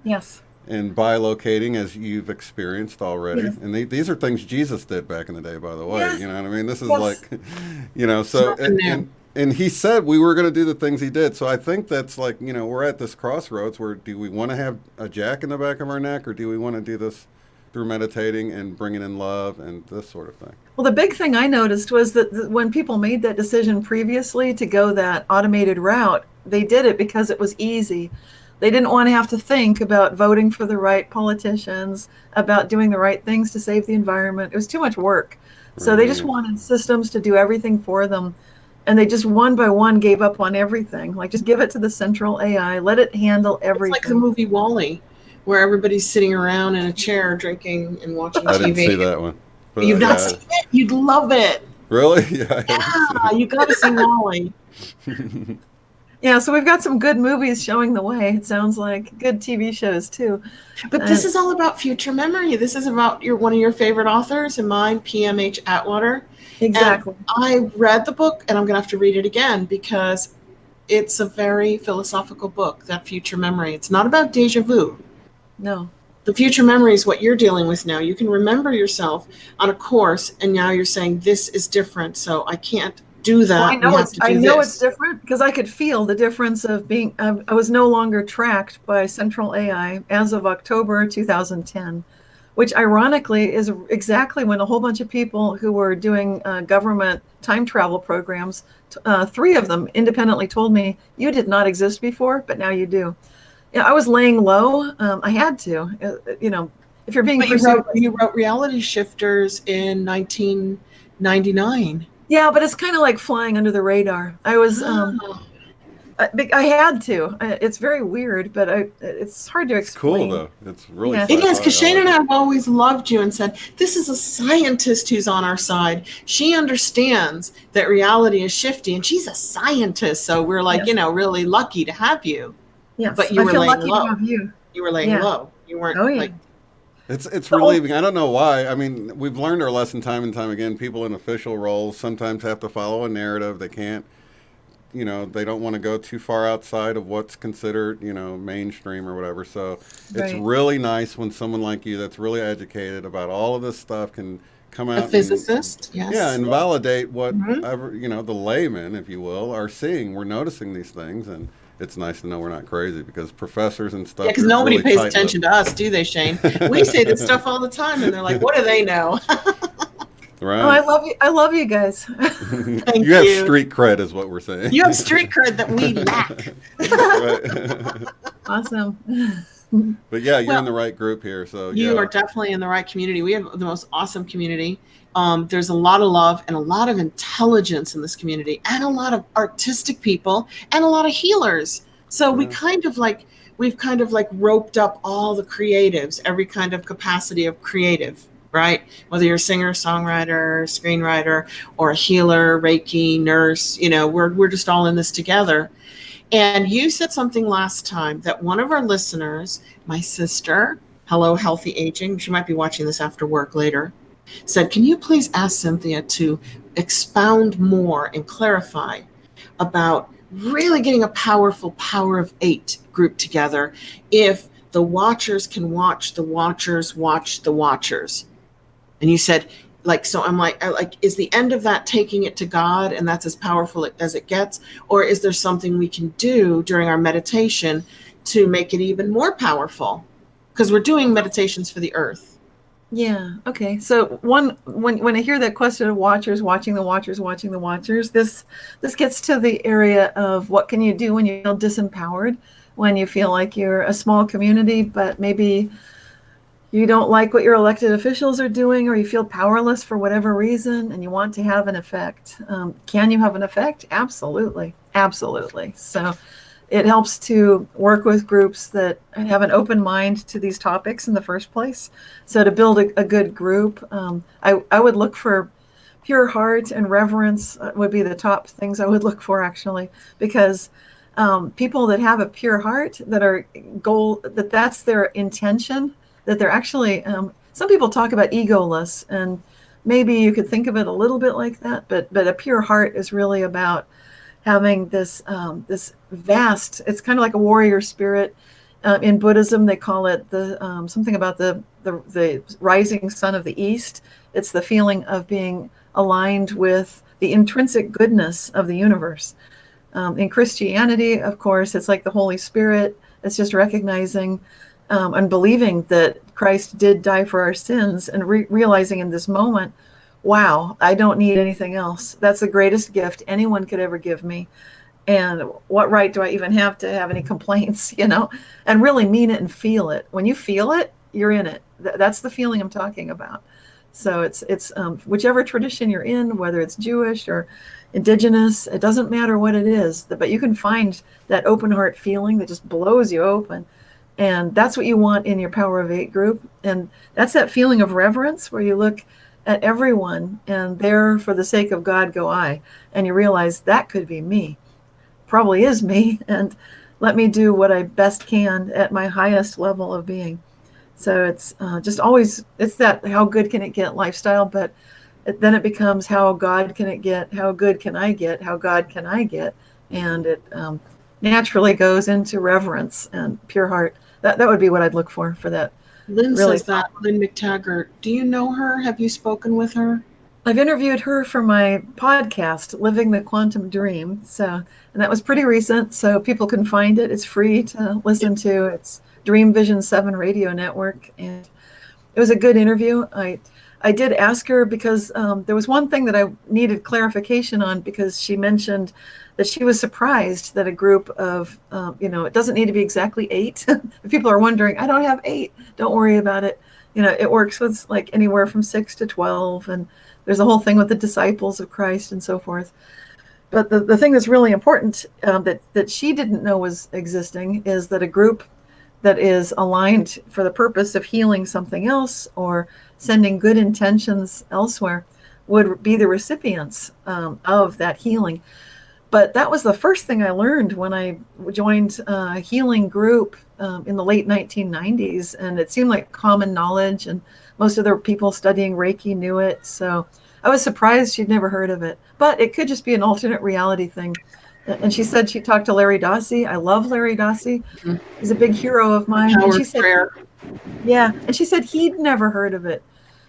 bilocating, as you've experienced already. Yes. And these are things Jesus did back in the day, by the way. Yes. You know what I mean? This is and he said we were going to do the things he did. So I think that's like, we're at this crossroads where do we want to have a jack in the back of our neck, or do we want to do this through meditating and bringing in love and this sort of thing? Well, the big thing I noticed was that when people made that decision previously to go that automated route, they did it because it was easy. They didn't want to have to think about voting for the right politicians, about doing the right things to save the environment. It was too much work. So they just wanted systems to do everything for them. And they just one by one gave up on everything. Like, just give it to the central AI, let it handle everything. It's like the movie WALL-E, where everybody's sitting around in a chair drinking and watching TV. I didn't see that one. But you've not seen it? You'd love it. Really? Yeah, you got to see WALL-E. Yeah, so we've got some good movies showing the way. It sounds like good TV shows too. But this is all about future memory. This is about one of your favorite authors and mine, PMH Atwater. Exactly. And I read the book, and I'm going to have to read it again because it's a very philosophical book, that future memory. It's not about deja vu. No. The future memory is what you're dealing with now. You can remember yourself on a course, and now you're saying this is different, so I can't do that. Well, I know it's different because I could feel the difference of being. I was no longer tracked by central AI as of October 2010, which ironically is exactly when a whole bunch of people who were doing government time travel programs, 3 of them independently told me, you did not exist before, but now you do. Yeah, I was laying low. I had to, if you're being pursued. You wrote Reality Shifters in 1999. Yeah, but it's kind of like flying under the radar. I was, I had to. It's very weird, but it's hard to explain. It's cool, though. It's really It is, because Shane and I have always loved you and said, this is a scientist who's on our side. She understands that reality is shifty, and she's a scientist. So we're like, really lucky to have you. Yes, but you were laying low. You were laying low. You weren't like... It's relieving. I don't know why. I mean, we've learned our lesson time and time again. People in official roles sometimes have to follow a narrative. They can't, they don't want to go too far outside of what's considered, mainstream or whatever. So it's really nice when someone like you that's really educated about all of this stuff can come out. A physicist, yes. Yeah, and validate whatever, the laymen, if you will, are seeing. We're noticing these things, and it's nice to know we're not crazy, because professors and stuff. Yeah, because nobody pays attention to us, do they, Shane? We say this stuff all the time, and they're like, "What do they know?" Right. Oh, I love you. I love you guys. Thank you. Have street cred, is what we're saying. You have street cred that we lack. Awesome. But yeah, you're in the right group here. So you are definitely in the right community. We have the most awesome community. There's a lot of love and a lot of intelligence in this community, and a lot of artistic people and a lot of healers. So we've kind of like roped up all the creatives, every kind of capacity of creative, right? Whether you're a singer, songwriter, screenwriter, or a healer, Reiki, nurse, we're just all in this together. And you said something last time that one of our listeners, my sister, hello, Healthy Aging, she might be watching this after work later, said, can you please ask Cynthia to expound more and clarify about really getting a powerful Power of 8 group together if the watchers can watch the watchers watch the watchers? And you said, so I'm like, is the end of that taking it to God, and that's as powerful as it gets? Or is there something we can do during our meditation to make it even more powerful? Because we're doing meditations for the earth. Yeah. Okay. So when I hear that question of watchers watching the watchers watching the watchers, this gets to the area of what can you do when you feel disempowered, when you feel like you're a small community, but maybe you don't like what your elected officials are doing, or you feel powerless for whatever reason, and you want to have an effect. Can you have an effect? Absolutely. Absolutely. So it helps to work with groups that have an open mind to these topics in the first place. So to build a good group, I would look for pure heart and reverence would be the top things I would look for, actually, because people that have a pure heart, that's their intention, that they're actually, some people talk about egoless, and maybe you could think of it a little bit like that, but a pure heart is really about having this vast, it's kind of like a warrior spirit. In Buddhism, they call it something about the rising sun of the East. It's the feeling of being aligned with the intrinsic goodness of the universe. In Christianity, of course, it's like the Holy Spirit. It's just recognizing and believing that Christ did die for our sins, and realizing in this moment, wow, I don't need anything else. That's the greatest gift anyone could ever give me. And what right do I even have to have any complaints, and really mean it and feel it. When you feel it, you're in it. That's the feeling I'm talking about. So it's whichever tradition you're in, whether it's Jewish or indigenous, it doesn't matter what it is, but you can find that open heart feeling that just blows you open. And that's what you want in your Power of 8 group. And that's that feeling of reverence where you look at everyone, and there for the sake of God go I, and you realize that could be me, probably is me, and let me do what I best can at my highest level of being. So it's just always, it's that how good can it get lifestyle, but then it becomes how God can it get, how good can I get, how God can I get, and it naturally goes into reverence and pure heart. That would be what I'd look for that. Lynn says that, Lynne McTaggart. Do you know her? Have you spoken with her? I've interviewed her for my podcast, Living the Quantum Dream. And that was pretty recent, so people can find it. It's free to listen to. It's Dream Vision 7 radio network. And it was a good interview. I did ask her because there was one thing that I needed clarification on, because she mentioned that she was surprised that a group of, it doesn't need to be exactly 8. If people are wondering, I don't have 8, don't worry about it. It works with like anywhere from 6 to 12. And there's a whole thing with the disciples of Christ and so forth. But the thing that's really important that she didn't know was existing is that a group that is aligned for the purpose of healing something else or sending good intentions elsewhere would be the recipients of that healing. But that was the first thing I learned when I joined a healing group in the late 1990s. And it seemed like common knowledge, and most of the people studying Reiki knew it. So I was surprised she'd never heard of it. But it could just be an alternate reality thing. And she said she talked to Larry Dossey. I love Larry Dossey. He's a big hero of mine. And she said, yeah, and she said he'd never heard of it,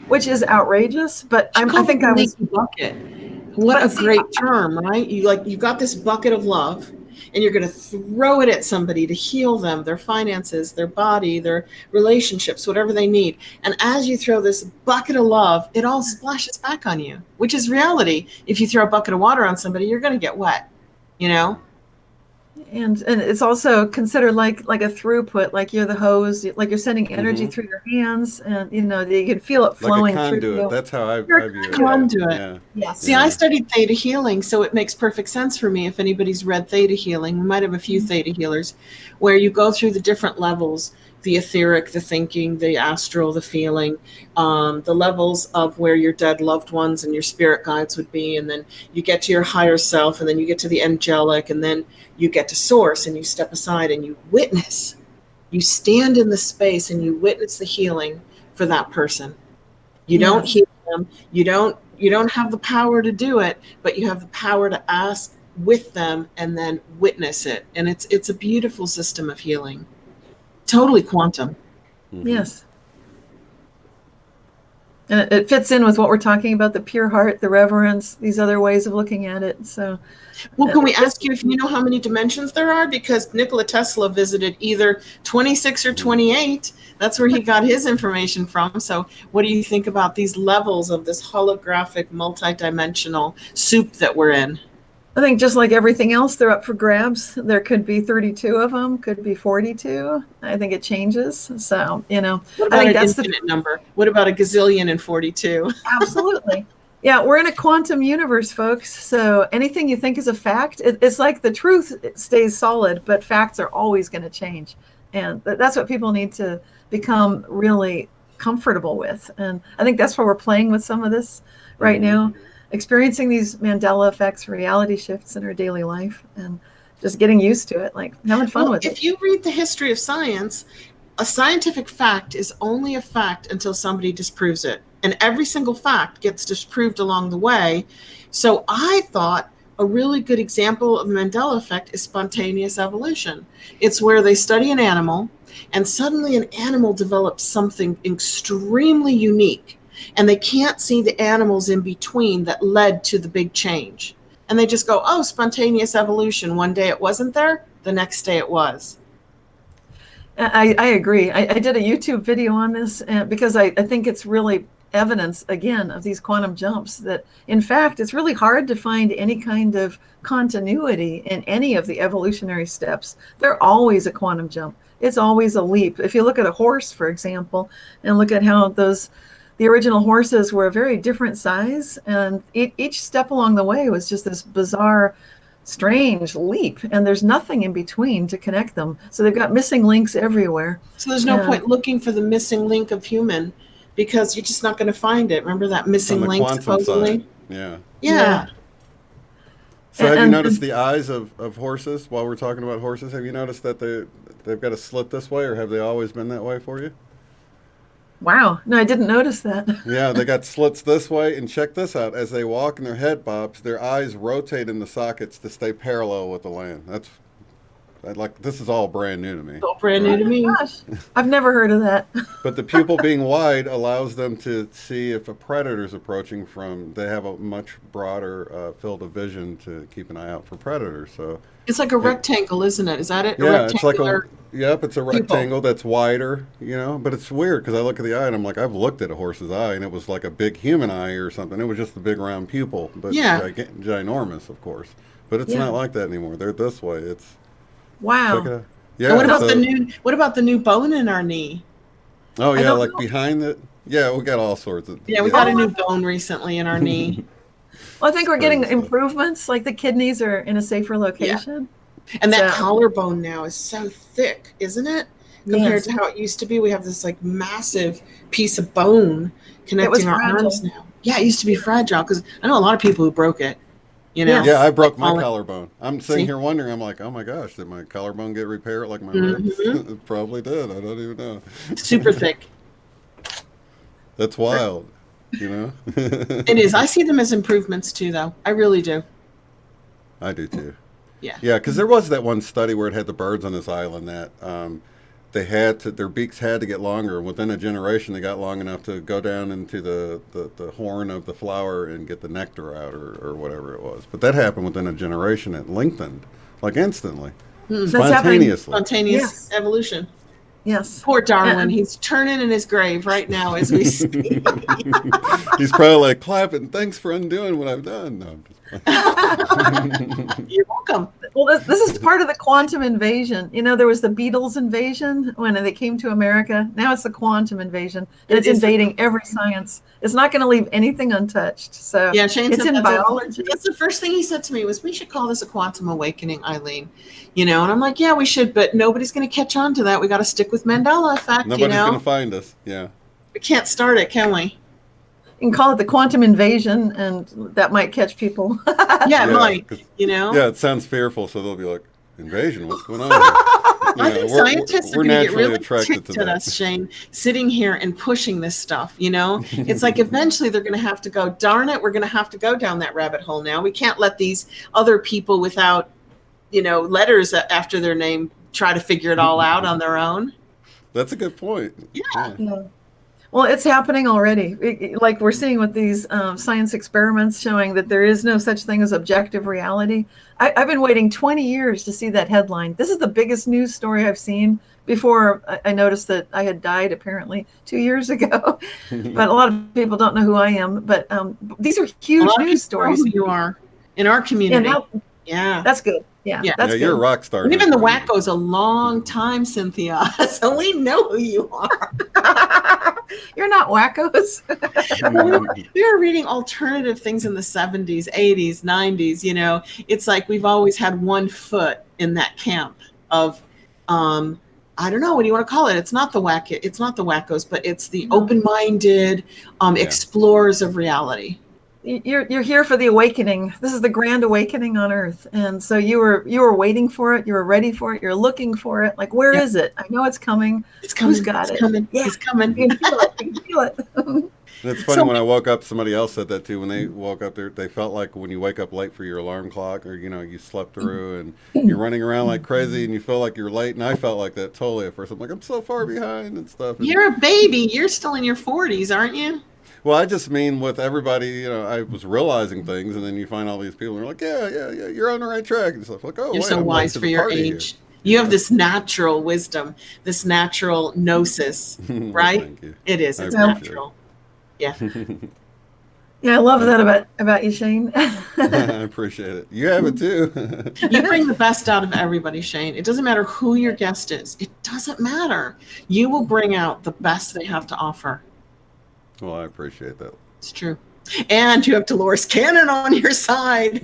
which is outrageous. But I think I was bucket. What a great term, right? You got this bucket of love, and you're going to throw it at somebody to heal them, their finances, their body, their relationships, whatever they need. And as you throw this bucket of love, it all splashes back on you, which is reality. If you throw a bucket of water on somebody, you're going to get wet. And it's also considered like a throughput, like you're the hose, like you're sending energy through your hands, and you can feel it flowing like a conduit. through you. That's how I view it. Conduit. Yeah. Yes. See, I studied theta healing, so it makes perfect sense for me. If anybody's read theta healing, we might have a few theta healers, where you go through the different levels: the etheric, the thinking, the astral, the feeling, the levels of where your dead loved ones and your spirit guides would be. And then you get to your higher self, and then you get to the angelic, and then you get to source, and you step aside and you witness. You stand in the space and you witness the healing for that person. You don't heal them. You don't have the power to do it, but you have the power to ask with them and then witness it. And it's a beautiful system of healing. Totally quantum. Yes. And it fits in with what we're talking about, the pure heart, the reverence, these other ways of looking at it. So, well, can we ask you if you know how many dimensions there are? Because Nikola Tesla visited either 26 or 28. That's where he got his information from. So what do you think about these levels of this holographic, multidimensional soup that we're in? I think just like everything else, they're up for grabs. There could be 32 of them, could be 42. I think it changes. So, what about I think that's infinite number. What about a gazillion and 42? Absolutely. Yeah, we're in a quantum universe, folks. So anything you think is a fact, it's like the truth stays solid, but facts are always going to change. And that's what people need to become really comfortable with. And I think that's where we're playing with some of this right now. Experiencing these Mandela effects, reality shifts in our daily life, and just getting used to it, like having fun with it. If you read the history of science, a scientific fact is only a fact until somebody disproves it. And every single fact gets disproved along the way. So I thought a really good example of the Mandela effect is spontaneous evolution. It's where they study an animal, and suddenly an animal develops something extremely unique. And they can't see the animals in between that led to the big change. And they just go, oh, spontaneous evolution. One day it wasn't there, the next day it was. I agree. I did a YouTube video on this because I think it's really evidence, again, of these quantum jumps that, in fact, it's really hard to find any kind of continuity in any of the evolutionary steps. They're always a quantum jump. It's always a leap. If you look at a horse, for example, and look at how the original horses were a very different size, and each step along the way was just this bizarre, strange leap, and there's nothing in between to connect them. So they've got missing links everywhere. So there's no point looking for the missing link of human, because you're just not going to find it. Remember that missing link, supposedly? Side. Yeah. So have you noticed the eyes of horses while we're talking about horses? Have you noticed that they've got a slit this way, or have they always been that way for you? Wow. No, I didn't notice that. Yeah, they got slits this way, and check this out. As they walk and their head bobs, their eyes rotate in the sockets to stay parallel with the land. this is all brand new to me. All brand new to me. Gosh, I've never heard of that. But the pupil being wide allows them to see if a predator's approaching they have a much broader field of vision to keep an eye out for predators. So it's like a rectangle, isn't it? Is that it? Yeah, it's like it's a rectangle that's wider, but it's weird because I look at the eye and I'm like, I've looked at a horse's eye and it was like a big human eye or something. It was just a big round pupil, but ginormous, of course. But it's not like that anymore. They're this way. It's wow. Yeah. And what about the new bone in our knee? Oh yeah, like behind it. Yeah, we got all sorts of. Yeah, we got a new bone recently in our knee. Well, I think we're getting improvements. Like the kidneys are in a safer location. Yeah. And that collarbone now is so thick, isn't it? Compared to how it used to be. We have this like massive piece of bone connecting our arms now. Yeah, it used to be fragile because I know a lot of people who broke it. Yeah, I broke my collarbone. I'm sitting here wondering, I'm like, oh my gosh, did my collarbone get repaired like my ribs? It probably did. I don't even know. Super thick. That's wild, It is. I see them as improvements too, though. I really do. I do too. Yeah. Yeah, because there was that one study where it had the birds on this island that their beaks had to get longer. Within a generation, they got long enough to go down into the horn of the flower and get the nectar out or whatever it was. But that happened within a generation. It lengthened, like instantly, spontaneously. Spontaneous evolution. Yes. Poor Darwin. He's turning in his grave right now as we speak. He's probably like clapping. Thanks for undoing what I've done. No, I'm just You're welcome. Well, this is part of the quantum invasion. There was the Beatles invasion when they came to America. Now it's the quantum invasion. And it's invading every science. It's not going to leave anything untouched. So Shane it's in biology. That's the first thing he said to me was, we should call this a quantum awakening, Eileen. And I'm like, yeah, we should, but nobody's going to catch on to that. We got to stick with Mandela effect. Nobody's going to find us. Yeah. We can't start it, can we? You can call it the quantum invasion, and that might catch people. Yeah, it might. Yeah, it sounds fearful, so they'll be like, invasion, what's going on here? I think scientists are going to get really attracted ticked at us, Shane, sitting here and pushing this stuff. It's like eventually they're going to have to go, darn it, we're going to have to go down that rabbit hole now. We can't let these other people without, letters after their name try to figure it all out on their own. That's a good point. Yeah. Well, it's happening already. Like we're seeing with these science experiments showing that there is no such thing as objective reality. I've been waiting 20 years to see that headline. This is the biggest news story I've seen before I noticed that I had died apparently 2 years ago. But a lot of people don't know who I am. But these are huge news stories. Who you are in our community. Yeah, that's good. Yeah, that's good. You're a rock star. We've been the wackos a long time, Cynthia, so we know who you are. You're not wackos. We were reading alternative things in the 70s, 80s, 90s. It's like we've always had one foot in that camp of, I don't know, what do you want to call it? It's not the wackos, but it's the open-minded explorers of reality. You're here for the awakening. This is the grand awakening on Earth, and so you were waiting for it. You were ready for it. You're looking for it. Like, where is it? I know it's coming. It's coming. Who's got it? Coming. Yeah. It's coming. You can feel it. You can feel it. And it's funny, when I woke up, somebody else said that too. When they woke up, they felt like when you wake up late for your alarm clock, or you slept through, and you're running around like crazy, and you feel like you're late. And I felt like that totally at first. I'm like, I'm so far behind and stuff. You're a baby. You're still in your 40s, aren't you? Well, I just mean with everybody, I was realizing things, and then you find all these people who are like, yeah, you're on the right track and stuff. Like, oh, you're so wise for your age. You have this natural wisdom, this natural gnosis, right? Thank you. It is. It's natural. Yeah. Yeah, I love that about you, Shane. I appreciate it. You have it too. You bring the best out of everybody, Shane. It doesn't matter who your guest is. It doesn't matter. You will bring out the best they have to offer. Well, I appreciate that. It's true. And you have Dolores Cannon on your side.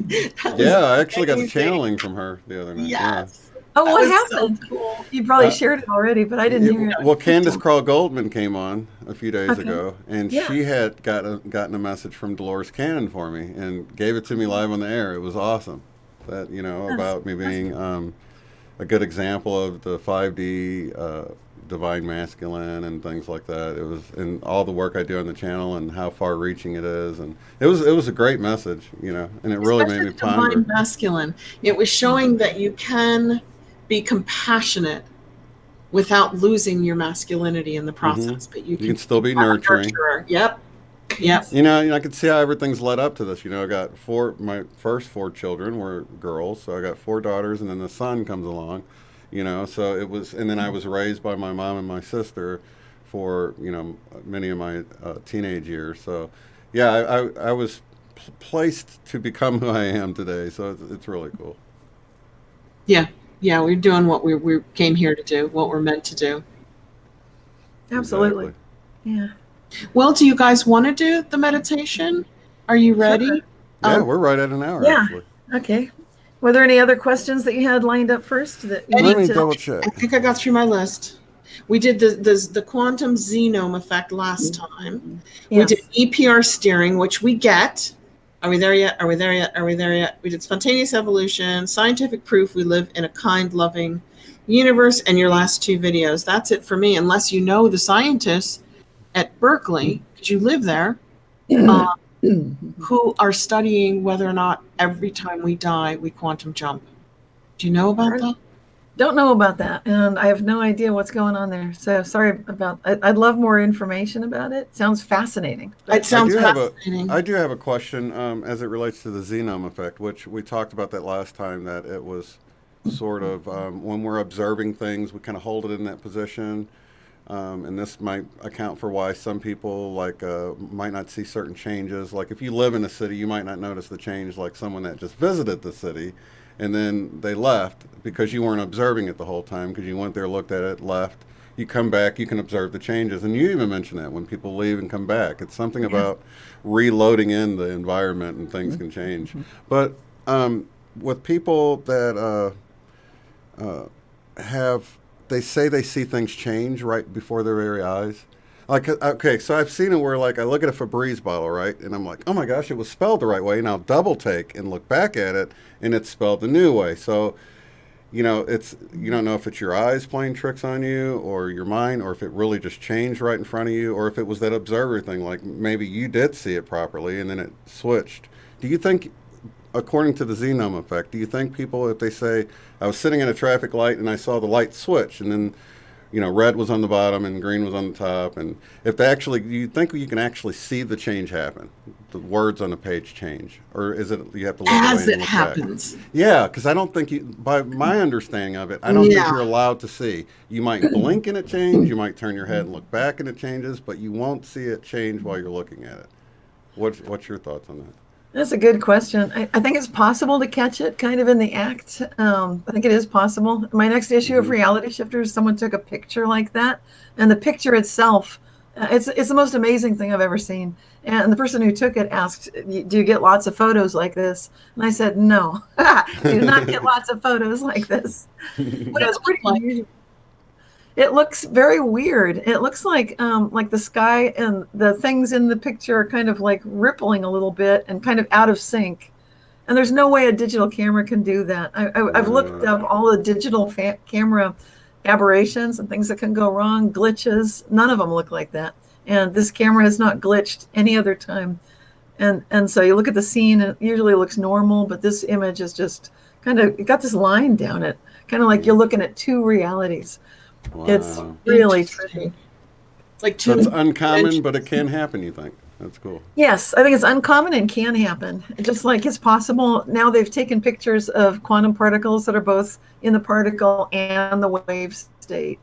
Yeah, I actually got the channeling from her the other night. Yes. Yeah. Oh, what happened? So cool. You probably shared it already, but I didn't hear it. Well, Candace Carl Goldman came on a few days ago, and she had gotten a message from Dolores Cannon for me and gave it to me live on the air. It was awesome. That, about me being a good example of the 5D divine masculine and things like that. It was, and all the work I do on the channel and how far reaching it is, and it was a great message, and it really made me ponder. Divine masculine. It was showing that you can be compassionate without losing your masculinity in the process. But you can still be nurturing. Yep. Yep. You know, I can see how everything's led up to this. You know, I got my first 4 children were girls, so I got 4 daughters, and then the son comes along. You know, so it was, and then I was raised by my mom and my sister for, you know, many of my teenage years. So, yeah, I was placed to become who I am today. So it's really cool. Yeah. Yeah, we're doing what we came here to do, what we're meant to do. Absolutely. Exactly. Yeah. Well, do you guys want to do the meditation? Are you ready? Sure. Yeah, we're right at an hour, yeah. actually. Okay. Were there any other questions that you had lined up first? That you Let me double check. I think I got through my list. We did the quantum xenome effect last time. Yes. We did EPR steering, which we get. Are we there yet? Are we there yet? Are we there yet? We did spontaneous evolution, scientific proof we live in a kind, loving universe, and your last 2 videos. That's it for me, unless you know the scientists at Berkeley, because you live there, who are studying whether or not every time we die, we quantum jump. Do you know about that? Don't know about that, and I have no idea what's going on there. So sorry about. I'd love more information about it. Sounds fascinating. It sounds fascinating. I do have a question as it relates to the xenome effect, which we talked about that last time. That it was sort of when we're observing things, we kind of hold it in that position. And this might account for why some people might not see certain changes. Like if you live in a city, you might not notice the change like someone that just visited the city and then they left because you weren't observing it the whole time, because you went there, looked at it, left. You come back, you can observe the changes. And you even mentioned that when people leave and come back. It's something about reloading in the environment and things can change. But with people that they say they see things change right before their very eyes. Like, okay, so I've seen it where, like, I look at a Febreze bottle, right, and I'm like, oh my gosh, it was spelled the right way, and I'll double take and look back at it, and it's spelled the new way. So, you know, you don't know if it's your eyes playing tricks on you or your mind, or if it really just changed right in front of you, or if it was that observer thing, like maybe you did see it properly and then it switched. Do you think, according to the xenome effect, do you think people, if they say, I was sitting at a traffic light and I saw the light switch and then, you know, red was on the bottom and green was on the top, and if they actually, do you think you can actually see the change happen? The words on the page change? Or is it, you have to look as away it and look happens? Back? Yeah, because I don't think by my understanding of it, I don't think you're allowed to see. You might blink and it change, you might turn your head and look back and it changes, but you won't see it change while you're looking at it. What's your thoughts on that? That's a good question. I think it's possible to catch it kind of in the act. I think it is possible. My next issue of Reality Shifters, someone took a picture like that, and the picture itself, it's the most amazing thing I've ever seen. And the person who took it asked, do you get lots of photos like this? And I said, no, do not get lots of photos like this. But it's pretty unusual. It looks very weird. It looks like the sky and the things in the picture are kind of like rippling a little bit and kind of out of sync. And there's no way a digital camera can do that. I've looked up all the digital camera aberrations and things that can go wrong, glitches. None of them look like that. And this camera has not glitched any other time. And so you look at the scene, and it usually looks normal, but this image is just kind of, it got this line down it, kind of like you're looking at 2 realities. Wow. It's really tricky. Like so it's uncommon, but it can happen, you think? That's cool. Yes, I think it's uncommon and can happen. Just like it's possible. Now they've taken pictures of quantum particles that are both in the particle and the wave state.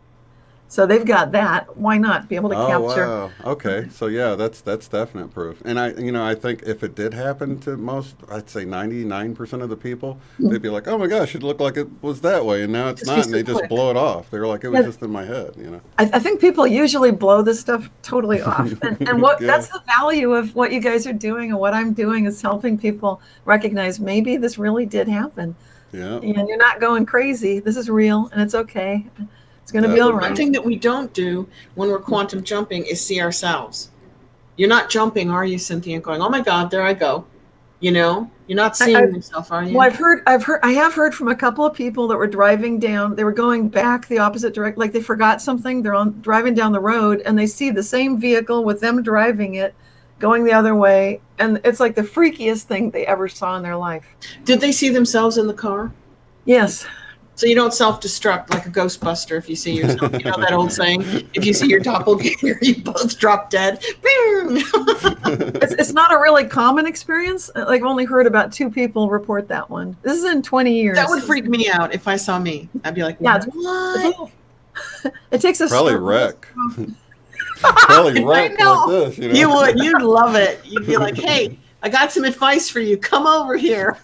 So they've got that. Why not be able to capture? Oh, wow. Okay. So yeah, that's definite proof. And I think if it did happen to most, I'd say 99% of the people, they'd be like, oh my gosh, it looked like it was that way, and now it's not, and they just blow it off. They're like, it was just in my head, you know. I think people usually blow this stuff totally off. And what that's the value of what you guys are doing and what I'm doing is helping people recognize maybe this really did happen. Yeah. And you're not going crazy. This is real, and it's okay. It's going to be all right. One thing that we don't do when we're quantum jumping is see ourselves. You're not jumping, are you, Cynthia, and going, oh my God, there I go. You know, you're not seeing yourself, are you? Well, I have heard from a couple of people that were driving down. They were going back the opposite direction, like they forgot something. They're driving down the road, and they see the same vehicle with them driving it, going the other way, and it's like the freakiest thing they ever saw in their life. Did they see themselves in the car? Yes. So you don't self-destruct like a Ghostbuster if you see yourself. You know that old saying, if you see your doppelganger, you both drop dead. It's not a really common experience. Like, I've only heard about 2 people report that one. This is in 20 years. That would freak me out if I saw me. I'd be like, Yeah, what? It takes a Probably wreck. Probably wreck like this. You know? You would. You'd love it. You'd be like, hey, I got some advice for you. Come over here.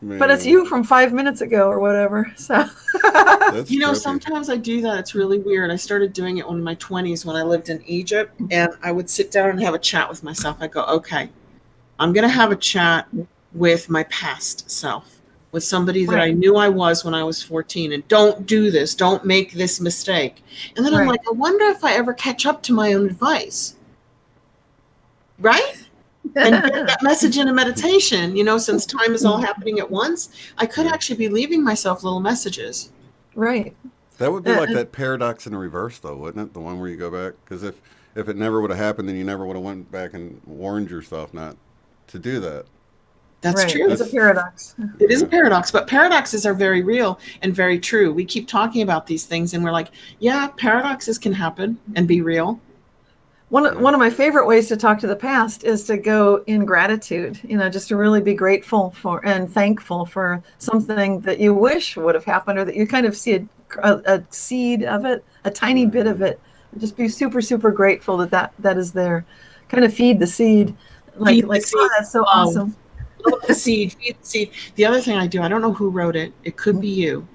But it's you from 5 minutes ago or whatever. So That's you know, trippy. sometimes I do that. It's really weird. I started doing it in my 20s when I lived in Egypt, and I would sit down and have a chat with myself. I go, okay, I'm going to have a chat with my past self, with somebody that I knew I was when I was 14, and don't do this. Don't make this mistake. And then I'm like, I wonder if I ever catch up to my own advice. Right? And get that message in a meditation, you know, since time is all happening at once, I could actually be leaving myself little messages. Right. That would be like that paradox in reverse, though, wouldn't it? The one where you go back, because if it never would have happened, then you never would have went back and warned yourself not to do that. That's true. It's a paradox. It is a paradox, but paradoxes are very real and very true. We keep talking about these things, and we're like, yeah, paradoxes can happen and be real. One of my favorite ways to talk to the past is to go in gratitude, you know, just to really be grateful for and thankful for something that you wish would have happened, or that you kind of see a seed of it, a tiny bit of it. Just be super, super grateful that is there. Kind of feed the seed. Like, oh, that's so awesome. Feed the seed. The other thing I do, I don't know who wrote it. It could be you,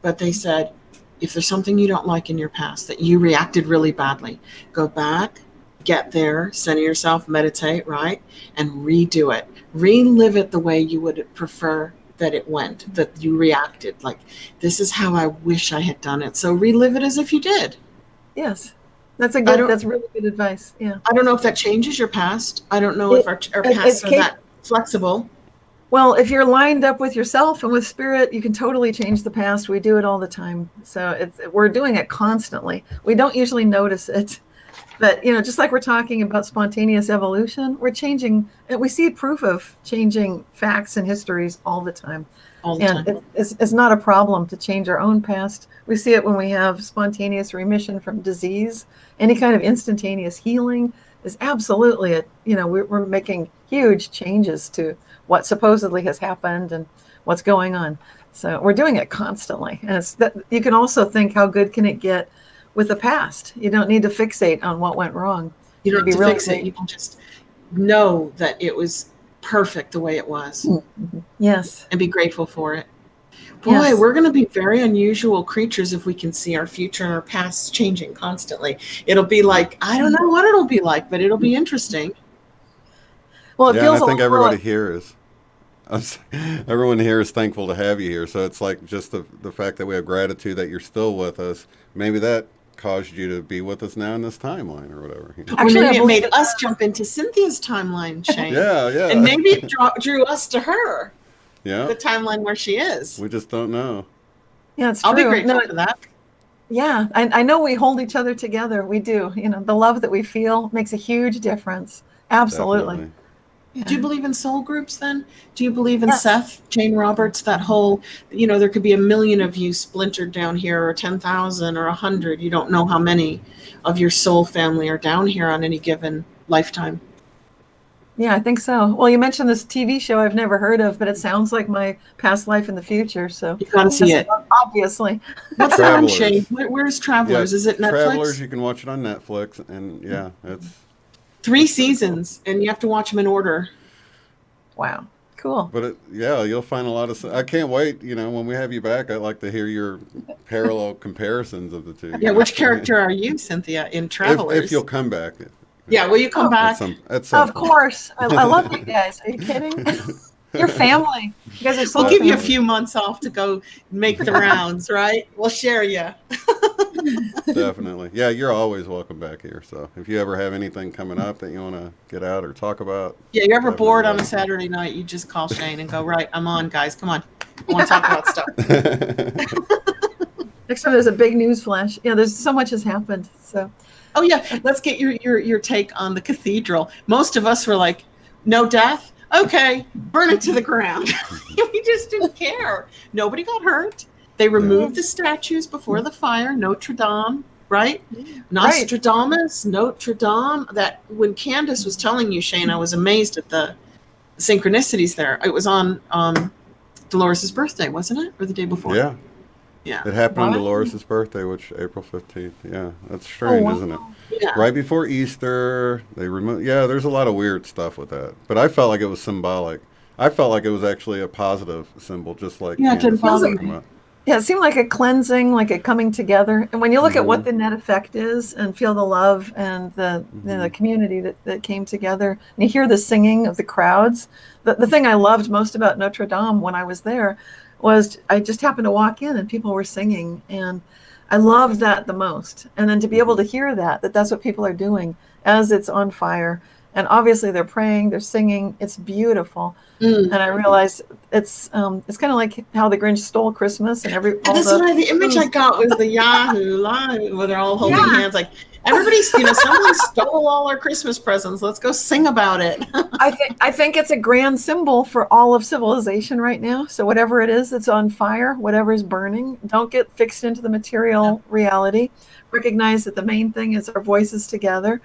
but they said, if there's something you don't like in your past, that you reacted really badly, go back, get there, center yourself, meditate, right? And redo it. Relive it the way you would prefer that it went, that you reacted. Like, this is how I wish I had done it. So relive it as if you did. Yes. That's really good advice. Yeah. I don't know if that changes your past. I don't know if our pasts are that flexible. Well, if you're lined up with yourself and with spirit, you can totally change the past. We do it all the time. So we're doing it constantly. We don't usually notice it. But, you know, just like we're talking about spontaneous evolution, we're changing, and we see proof of changing facts and histories all the time. It's not a problem to change our own past. We see it when we have spontaneous remission from disease. Any kind of instantaneous healing is absolutely we're making huge changes to what supposedly has happened and what's going on. So we're doing it constantly. And it's that you can also think, how good can it get with the past? You don't need to fixate on what went wrong. You don't need to fix it. You can just know that it was perfect the way it was. Mm-hmm. Yes. And be grateful for it. Boy, we're going to be very unusual creatures if we can see our future and our past changing constantly. It'll be like, I don't know what it'll be like, but it'll be interesting. Well, it feels I think everybody here is. Everyone here is thankful to have you here. So it's like just the fact that we have gratitude that you're still with us. Maybe that caused you to be with us now in this timeline or whatever. Actually, it made us jump into Cynthia's timeline, Shane. Yeah. And maybe it drew us to her. Yeah. The timeline where she is. We just don't know. Yeah, it's true. I'll be grateful for that. Yeah, I know we hold each other together. We do. You know, the love that we feel makes a huge difference. Absolutely. Definitely. Yeah. Do you believe in soul groups then? Do you believe in Seth, Jane Roberts, that whole, there could be 1 million of you splintered down here, or 10,000 or 100. You don't know how many of your soul family are down here on any given lifetime. Yeah, I think so. Well, you mentioned this TV show I've never heard of, but it sounds like my past life in the future. So you've got to see it. Obviously. What's that on, Shane? Where's Travelers? Yeah, is it Netflix? Travelers, you can watch it on Netflix. And it's 3 seasons, and you have to watch them in order. Wow. Cool. But you'll find a lot of. I can't wait. When we have you back, I'd like to hear your parallel comparisons of the two. Yeah, which character are you, Cynthia, in Travelers? If you'll come back. Yeah, will you come back? At some of course. I love you guys. Are you kidding? You're family. You guys are so. We'll give you a few months off to go make the rounds, right? We'll share you. Definitely. Yeah, you're always welcome back here. So if you ever have anything coming up that you want to get out or talk about. Yeah, you're ever bored on a Saturday night, you just call Shane and go, right, I'm on, guys. Come on. I want to talk about stuff. Next time there's a big news flash. There's so much has happened. So. Oh, yeah. Let's get your take on the cathedral. Most of us were like, no death? Okay, burn it to the ground. We just didn't care. Nobody got hurt. They removed the statues before the fire. Notre Dame, right? Nostradamus, Notre Dame. That when Candace was telling you, Shane, I was amazed at the synchronicities there. It was on Dolores' birthday, wasn't it? Or the day before? Yeah. Yeah. It happened on Dolores' birthday, which April 15th. Yeah, that's strange, isn't it? Yeah. Right before Easter, they removed. Yeah, there's a lot of weird stuff with that. But I felt like it was symbolic. I felt like it was actually a positive symbol, just like it didn't bother me. Yeah, it seemed like a cleansing, like a coming together. And when you look at what the net effect is and feel the love and the community that came together, and you hear the singing of the crowds, the thing I loved most about Notre Dame when I was there was I just happened to walk in and people were singing, and I loved that the most. And then to be able to hear that's what people are doing as it's on fire. And obviously they're praying, they're singing, it's beautiful. And I realized it's kind of like how the Grinch stole Christmas and the image I got was the Yahoo where they're all holding hands like everybody's, someone stole all our Christmas presents. Let's go sing about it. I think it's a grand symbol for all of civilization right now. So whatever it is that's on fire, whatever is burning, don't get fixed into the material reality. Recognize that the main thing is our voices together,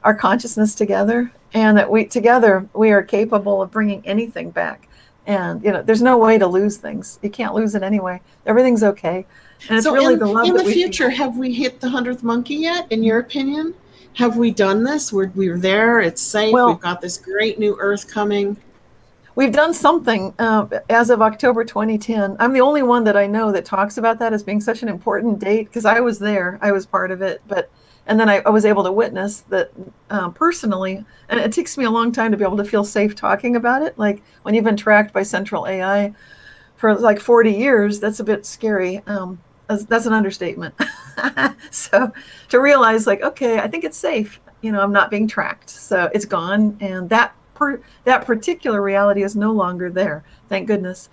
our consciousness together, and that we are capable of bringing anything back. And there's no way to lose things. You can't lose it anyway. Everything's okay. And it's really the love in that the future. Have we hit the 100th monkey yet? In your opinion, have we done this? We're there. It's safe. We've got this great new Earth coming. We've done something as of October 2010. I'm the only one that I know that talks about that as being such an important date because I was there. I was part of it, and then I was able to witness that personally, and it takes me a long time to be able to feel safe talking about it. Like when you've been tracked by Central AI for like 40 years, that's a bit scary. That's an understatement. So to realize like, okay, I think it's safe. I'm not being tracked. So it's gone. And that particular reality is no longer there. Thank goodness.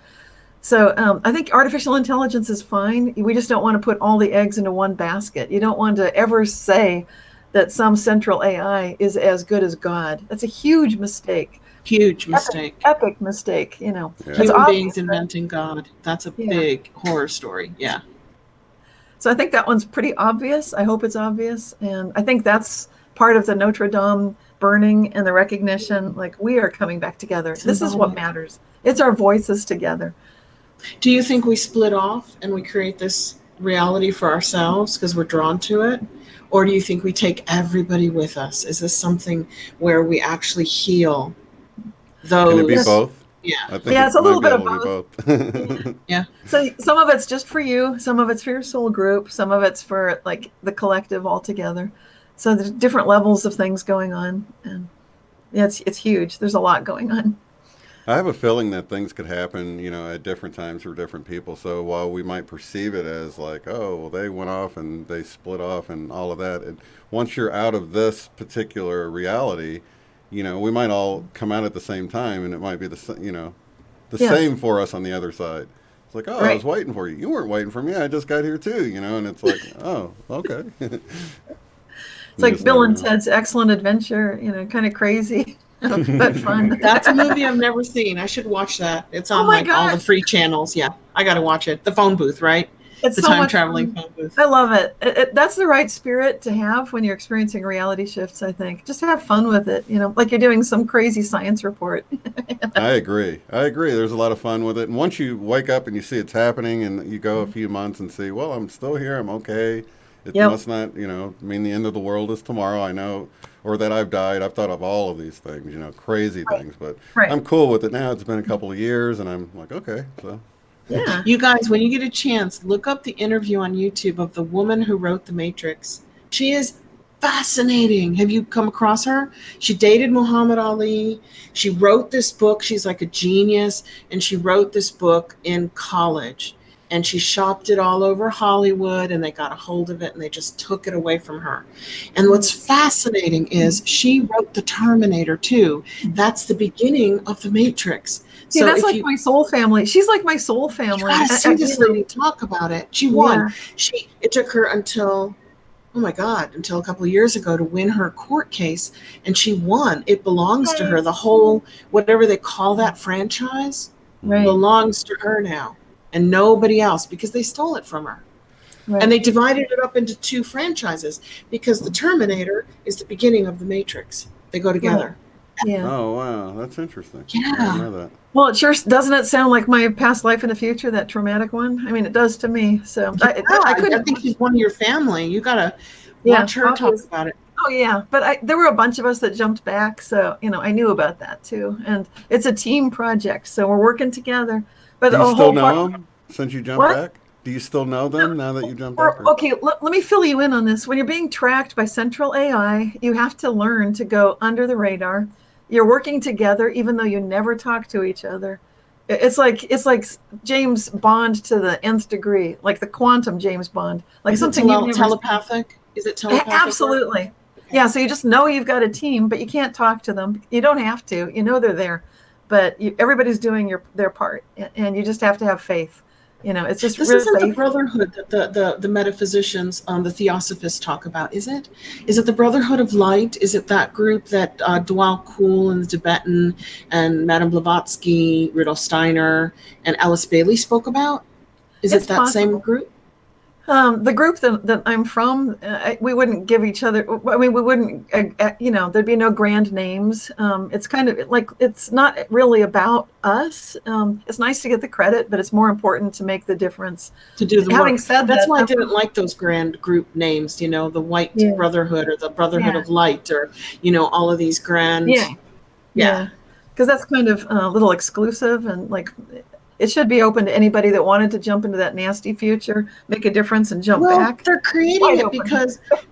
So I think artificial intelligence is fine. We just don't want to put all the eggs into one basket. You don't want to ever say that some central AI is as good as God. That's a huge mistake. Huge mistake. Epic mistake, Human beings inventing God. That's a big horror story. Yeah. So I think that one's pretty obvious. I hope it's obvious. And I think that's part of the Notre Dame burning and the recognition, like we are coming back together. This is what matters. It's our voices together. Do you think we split off and we create this reality for ourselves because we're drawn to it? Or do you think we take everybody with us? Is this something where we actually heal those? Can it be both? Yeah. I think it's a little bit of both. Yeah. So some of it's just for you. Some of it's for your soul group. Some of it's for like the collective altogether. So there's different levels of things going on. And it's huge. There's a lot going on. I have a feeling that things could happen, at different times for different people. So while we might perceive it as like, oh, well, they went off and they split off and all of that, and once you're out of this particular reality, we might all come out at the same time, and it might be the same for us on the other side. It's like, oh, I was waiting for you. You weren't waiting for me. I just got here too, and it's like, oh, okay. It's like Bill and Ted's Excellent Adventure, kind of crazy. But fun. That's a movie I've never seen. I should watch that. It's on all the free channels. Yeah, I got to watch it. The phone booth, right? It's the so time traveling phone booth. I love it. That's the right spirit to have when you're experiencing reality shifts. I think just have fun with it. Like you're doing some crazy science report. I agree. There's a lot of fun with it, and once you wake up and you see it's happening, and you go a few months and see, well, I'm still here. I'm okay. It must not, mean the end of the world is tomorrow. I know. Or that I've died. I've thought of all of these things, crazy things, but I'm cool with it now. It's been a couple of years, and I'm like, okay. So, yeah. You guys, when you get a chance, look up the interview on YouTube of the woman who wrote The Matrix. She is fascinating. Have you come across her? She dated Muhammad Ali. She wrote this book. She's like a genius, and she wrote this book in college. And she shopped it all over Hollywood, and they got a hold of it, and they just took it away from her. And what's fascinating is she wrote The Terminator too. That's the beginning of The Matrix. So that's like my soul family. She's like my soul family. I see this lady talk about it. She won. It took her until a couple of years ago to win her court case, and she won. It belongs to her. The whole, whatever they call that franchise. Right. belongs to her now and nobody else, because they stole it from her. Right. And they divided it up into 2 franchises because the Terminator is the beginning of the Matrix. They go together. Yeah. Oh, wow. That's interesting. Yeah. I didn't know that. Well, it sure doesn't it sound like my past life in the future, that traumatic one? I mean, it does to me. So I couldn't. I think she's one of your family. You got to Yeah, watch her talk obvious. about it. Oh yeah, but there were a bunch of us that jumped back, so I knew about that too. And it's a team project, so we're working together. But Do the you still whole know them since you jumped What? back? Do you still know them now that you jumped back? Or? Okay, let me fill you in on this. When you're being tracked by central AI, you have to learn to go under the radar. You're working together, even though you never talk to each other. It's like James Bond to the nth degree, like the quantum James Bond, like Is something it telepathic? Is it telepathic? Absolutely. Okay. Yeah, so you just know you've got a team, but you can't talk to them. You don't have to. You know they're there, but everybody's doing their part, and you just have to have faith. It's just This real isn't faith. the brotherhood that the metaphysicians, the theosophists talk about, is it? Is it the Brotherhood of Light? Is it that group that Dwal Kul and the Tibetan and Madame Blavatsky, Rudolf Steiner, and Alice Bailey spoke about? Is It's it that possible. same group? The group that I'm from, we wouldn't give each other. I mean, we wouldn't. There'd be no grand names. It's kind of like it's not really about us. It's nice to get the credit, but it's more important to make the difference. To do the Having work. said That's that, why I didn't like those grand group names. The White Yeah. Brotherhood or the Brotherhood Yeah. of Light, or all of these grand. Yeah. Because that's kind of a little exclusive, and like it should be open to anybody that wanted to jump into that nasty future, make a difference, and jump back. They're creating Wide it open.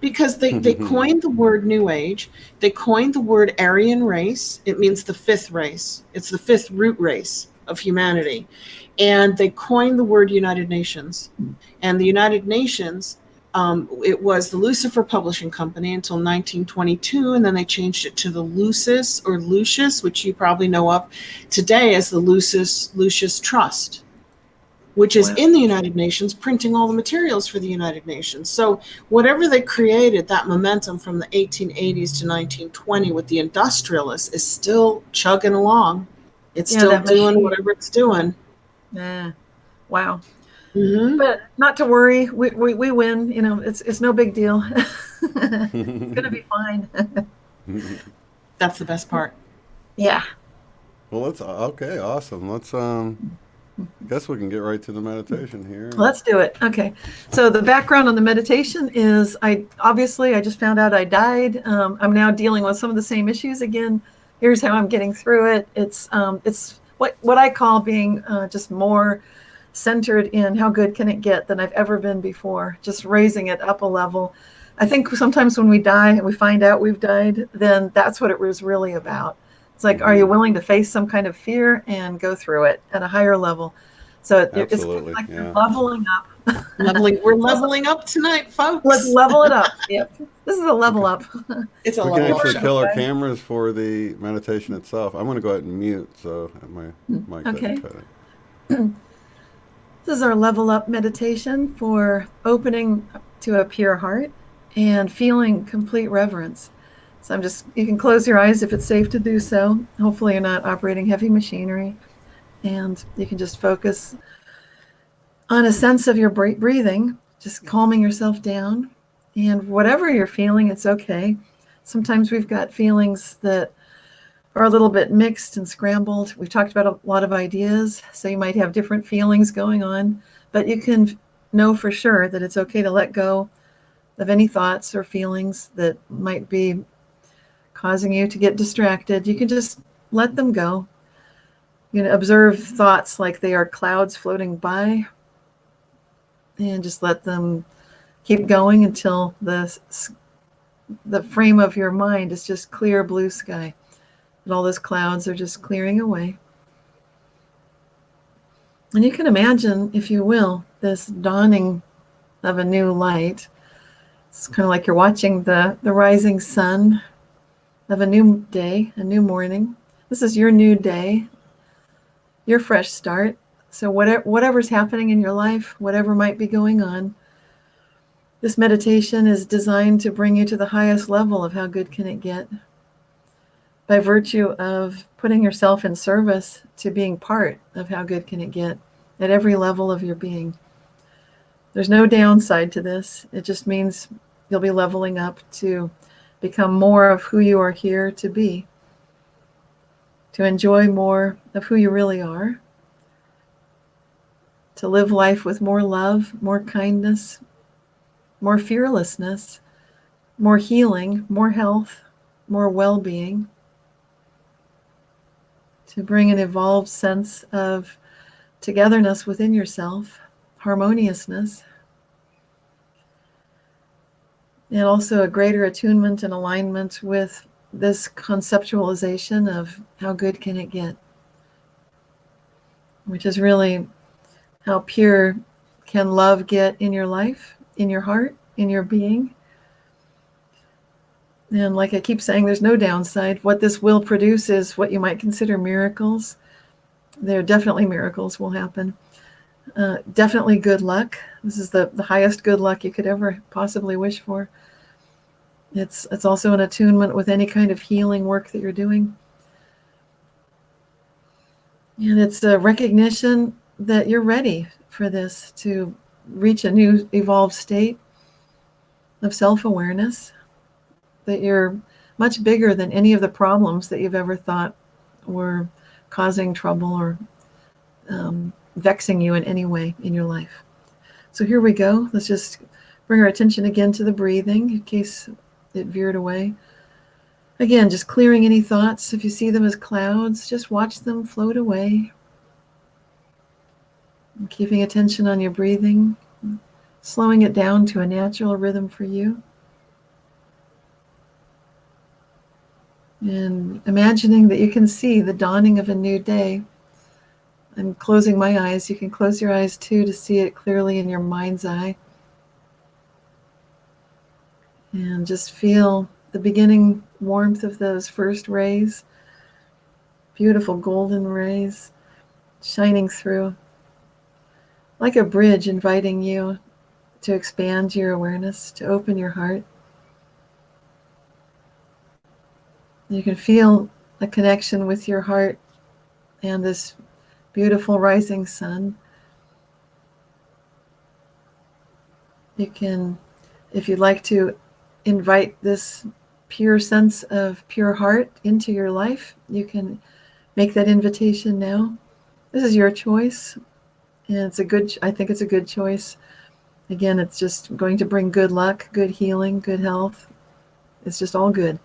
because they coined the word New Age. They coined the word Aryan race. It means the 5th race. It's the 5th root race of humanity. And they coined the word United Nations. And the United Nations, it was the Lucifer Publishing Company until 1922, and then they changed it to the Lucis or Lucius, which you probably know of today as the Lucius Trust, which is in the United Nations, printing all the materials for the United Nations. So whatever they created, that momentum from the 1880s to 1920 with the industrialists is still chugging along. It's still doing whatever it's doing. Yeah. Wow. Mm-hmm. But not to worry, we win. It's no big deal. It's gonna be fine. That's the best part. Yeah. Well, let's okay, awesome. Let's I guess we can get right to the meditation here. Let's do it. Okay. So the background on the meditation is I just found out I died. I'm now dealing with some of the same issues again. Here's how I'm getting through it. It's what I call being just more centered in how good can it get than I've ever been before, just raising it up a level. I think sometimes when we die and we find out we've died, then that's what it was really about. It's like, are you willing to face some kind of fear and go through it at a higher level? So it's like you're leveling up. We're leveling up tonight, folks. Let's level it up. Yep. This is a level up. It's a we level can up. actually kill our cameras for the meditation itself. I'm going to go ahead and mute so my mic doesn't cut it. This is our level up meditation for opening to a pure heart and feeling complete reverence. So you can close your eyes if it's safe to do so. Hopefully you're not operating heavy machinery, and you can just focus on a sense of your breathing, just calming yourself down. And whatever you're feeling, it's okay. Sometimes we've got feelings that are a little bit mixed and scrambled. We've talked about a lot of ideas, so you might have different feelings going on, but you can know for sure that it's okay to let go of any thoughts or feelings that might be causing you to get distracted. You can just let them go. You can observe thoughts like they are clouds floating by, and just let them keep going until the frame of your mind is just clear blue sky. And all those clouds are just clearing away. And you can imagine, if you will, this dawning of a new light. It's kind of like you're watching the rising sun of a new day, a new morning. This is your new day, your fresh start. So whatever's happening in your life, whatever might be going on, this meditation is designed to bring you to the highest level of how good can it get. by virtue of putting yourself in service to being part of how good can it get at every level of your being. There's no downside to this. It just means you'll be leveling up to become more of who you are here to be, to enjoy more of who you really are, to live life with more love, more kindness, more fearlessness, more healing, more health, more well-being, to bring an evolved sense of togetherness within yourself, harmoniousness, and also a greater attunement and alignment with this conceptualization of how good can it get, which is really how pure can love get in your life, in your heart, in your being. And like I keep saying, there's no downside. What this will produce is what you might consider miracles. There definitely miracles will happen. Definitely good luck. This is the highest good luck you could ever possibly wish for. It's also an attunement with any kind of healing work that you're doing. And it's a recognition that you're ready for this, to reach a new evolved state of self-awareness, that you're much bigger than any of the problems that you've ever thought were causing trouble or vexing you in any way in your life. So here we go. Let's just bring our attention again to the breathing in case it veered away. Again, just clearing any thoughts. If you see them as clouds, just watch them float away. And keeping attention on your breathing, slowing it down to a natural rhythm for you. And imagining that you can see the dawning of a new day. I'm closing my eyes. You can close your eyes too to see it clearly in your mind's eye. And just feel the beginning warmth of those first rays, beautiful golden rays shining through, like a bridge inviting you to expand your awareness, to open your heart. You can feel a connection with your heart and this beautiful rising sun. You can, if you'd like to, invite this pure sense of pure heart into your life. You can make that invitation now. This is your choice, and I think it's a good choice. Again, it's just going to bring good luck, good healing, good health. It's just all good.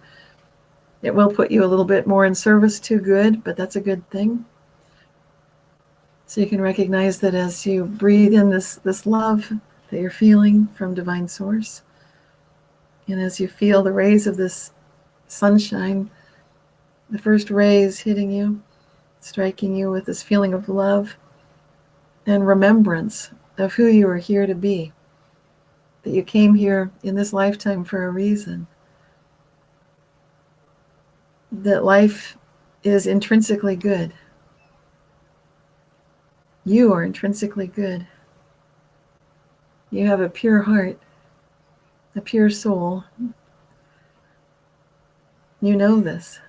It will put you a little bit more in service to good, but that's a good thing. So you can recognize that as you breathe in this love that you're feeling from Divine Source, and as you feel the rays of this sunshine, the first rays hitting you, striking you with this feeling of love and remembrance of who you are here to be, that you came here in this lifetime for a reason, that life is intrinsically good. You are intrinsically good. You have a pure heart, a pure soul. You know this.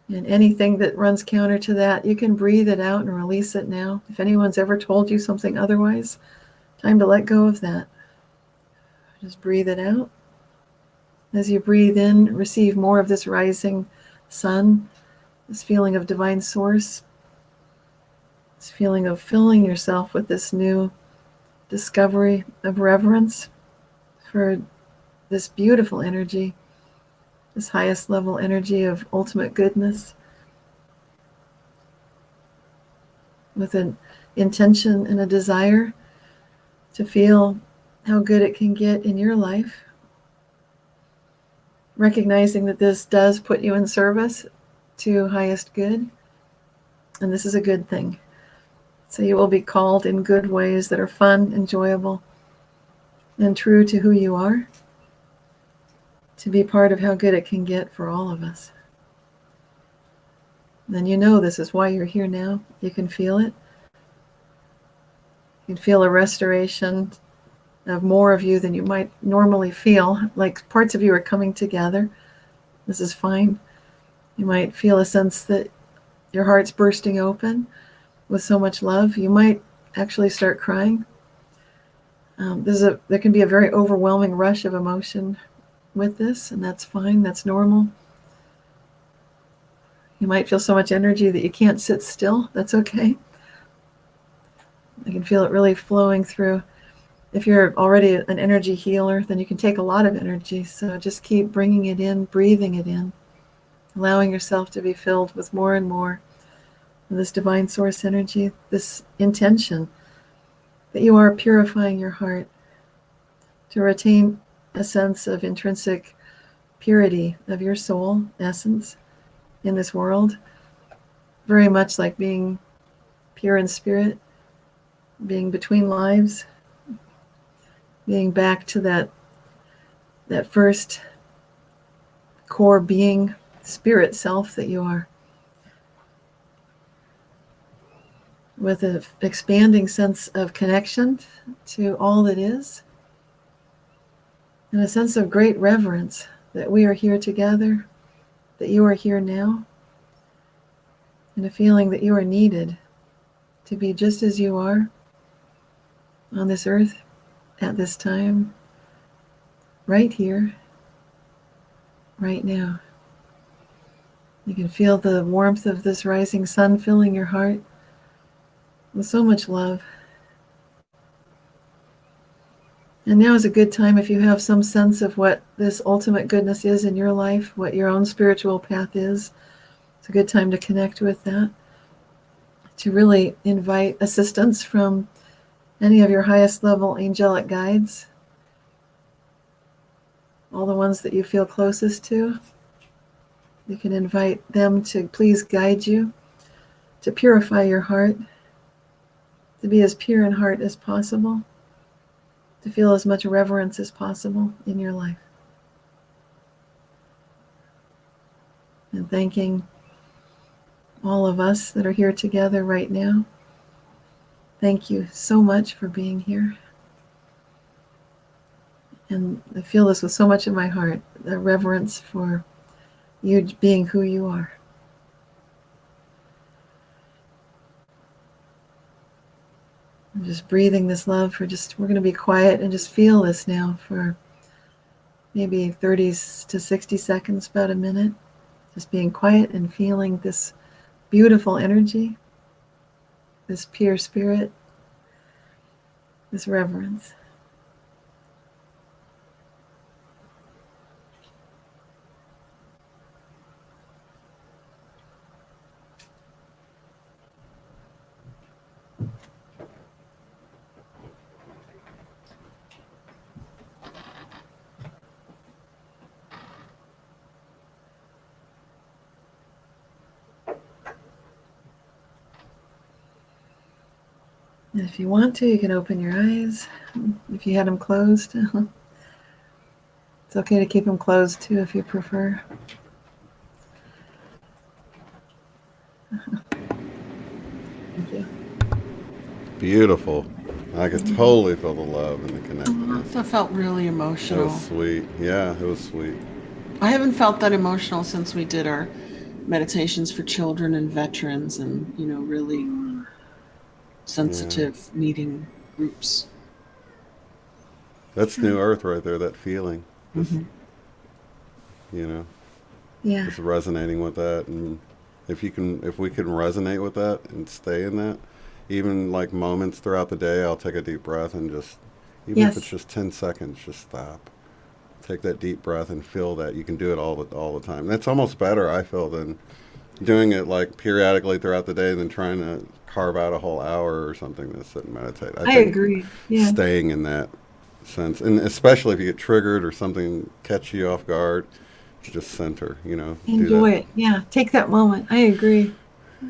And anything that runs counter to that, you can breathe it out and release it now. If anyone's ever told you something otherwise, time to let go of that. Just breathe it out. As you breathe in, receive more of this rising sun, this feeling of Divine Source, this feeling of filling yourself with this new discovery of reverence for this beautiful energy, this highest level energy of ultimate goodness, with an intention and a desire to feel how good it can get in your life, recognizing that this does put you in service to highest good, and this is a good thing. So you will be called in good ways that are fun, enjoyable, and true to who you are, to be part of how good it can get for all of us. Then you know this is why you're here now. You can feel it. You can feel a restoration of more of you than you might normally feel, like parts of you are coming together, This is fine. You might feel a sense that your heart's bursting open with so much love. You might actually start crying. There can be a very overwhelming rush of emotion with this, and that's fine. That's normal. You might feel so much energy that you can't sit still. That's okay. I can feel it really flowing through. If you're already an energy healer, then you can take a lot of energy. So just keep bringing it in, breathing it in, allowing yourself to be filled with more and more of this divine source energy, this intention that you are purifying your heart to retain a sense of intrinsic purity of your soul essence in this world, very much like being pure in spirit, being between lives, being back to that first core being, spirit self that you are, with an expanding sense of connection to all that is, and a sense of great reverence that we are here together, that you are here now, and a feeling that you are needed to be just as you are on this earth at this time, right here, right now. You can feel the warmth of this rising sun filling your heart with so much love. And now is a good time, if you have some sense of what this ultimate goodness is in your life, what your own spiritual path is. It's a good time to connect with that, to really invite assistance from any of your highest level angelic guides, all the ones that you feel closest to. You can invite them to please guide you, to purify your heart, to be as pure in heart as possible, to feel as much reverence as possible in your life. And thanking all of us that are here together right now. Thank you so much for being here. And I feel this with so much in my heart, the reverence for you being who you are. I'm just breathing this love we're going to be quiet and just feel this now for maybe 30 to 60 seconds, about a minute. Just being quiet and feeling this beautiful energy, this pure spirit, this reverence. And if you want to, you can open your eyes. If you had them closed, it's okay to keep them closed too if you prefer. Thank you. Beautiful. I could totally feel the love and the connectedness. That felt really It emotional. was sweet. Yeah, it was sweet. I haven't felt that emotional since we did our meditations for children and veterans, and really sensitive meeting groups. That's New Earth right there, that feeling. Just, Yeah. just resonating with that. And if we can resonate with that and stay in that, even like moments throughout the day, I'll take a deep breath and just, even if it's just 10 seconds, just stop. Take that deep breath and feel that. You can do it all the time. That's almost better, I feel, than doing it like periodically throughout the day than trying to carve out a whole hour or something to sit and meditate. I agree. Yeah. Staying in that sense, and especially if you get triggered or something catch you off guard, just center, Enjoy it. Yeah. Take that moment. I agree.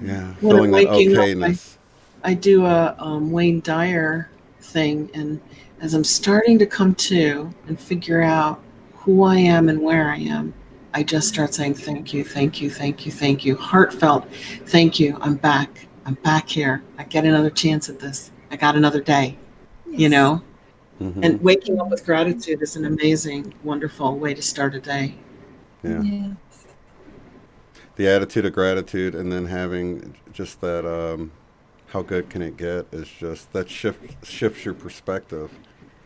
Yeah. When Feeling I'm that waking up, okayness. I do a Wayne Dyer thing, and as I'm starting to come to and figure out who I am and where I am, I just start saying thank you, thank you, thank you, thank you. Heartfelt, thank you. I'm back. I'm back here. I get another chance at this. I got another day, Yes. Mm-hmm. And waking up with gratitude is an amazing, wonderful way to start a day. Yeah. Yes. The attitude of gratitude, and then having just that, how good can it get, is just, that shifts your perspective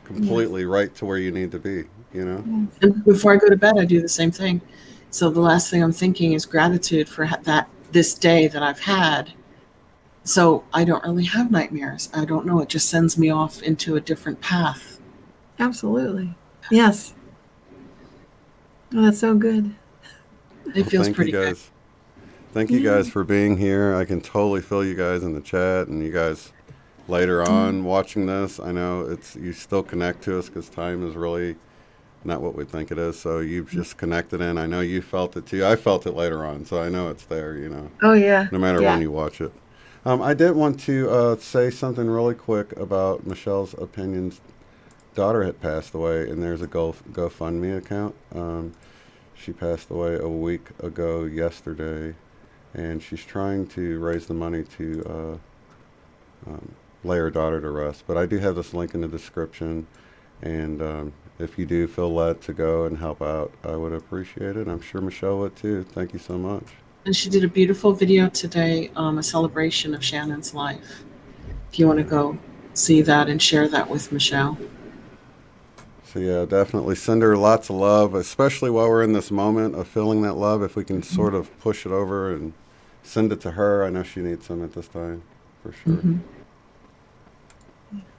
completely right to where you need to be, you know? Yes. And before I go to bed, I do the same thing. So the last thing I'm thinking is gratitude for this day that I've had. So I don't really have nightmares. I don't know. It just sends me off into a different path. Absolutely. Yes. Oh, that's so good. It feels Thank pretty you good. guys. Thank you guys for being here. I can totally feel you guys in the chat, and you guys later on watching this. I know you still connect to us because time is really not what we think it is. So you've just connected in. I know you felt it too. I felt it later on, so I know it's there, you know. Oh, yeah. No matter Yeah. when you watch it. I did want to say something really quick about Michelle's opinions. Daughter had passed away, and there's a GoFundMe account. She passed away a week ago yesterday, and she's trying to raise the money to lay her daughter to rest. But I do have this link in the description, and if you do feel led to go and help out, I would appreciate it. I'm sure Michele would too. Thank you so much. And she did a beautiful video today, a celebration of Shannon's life. If you want to go see that and share that with Michele. So yeah, definitely send her lots of love, especially while we're in this moment of feeling that love. If we can sort of push it over and send it to her, I know she needs some at this time, for sure.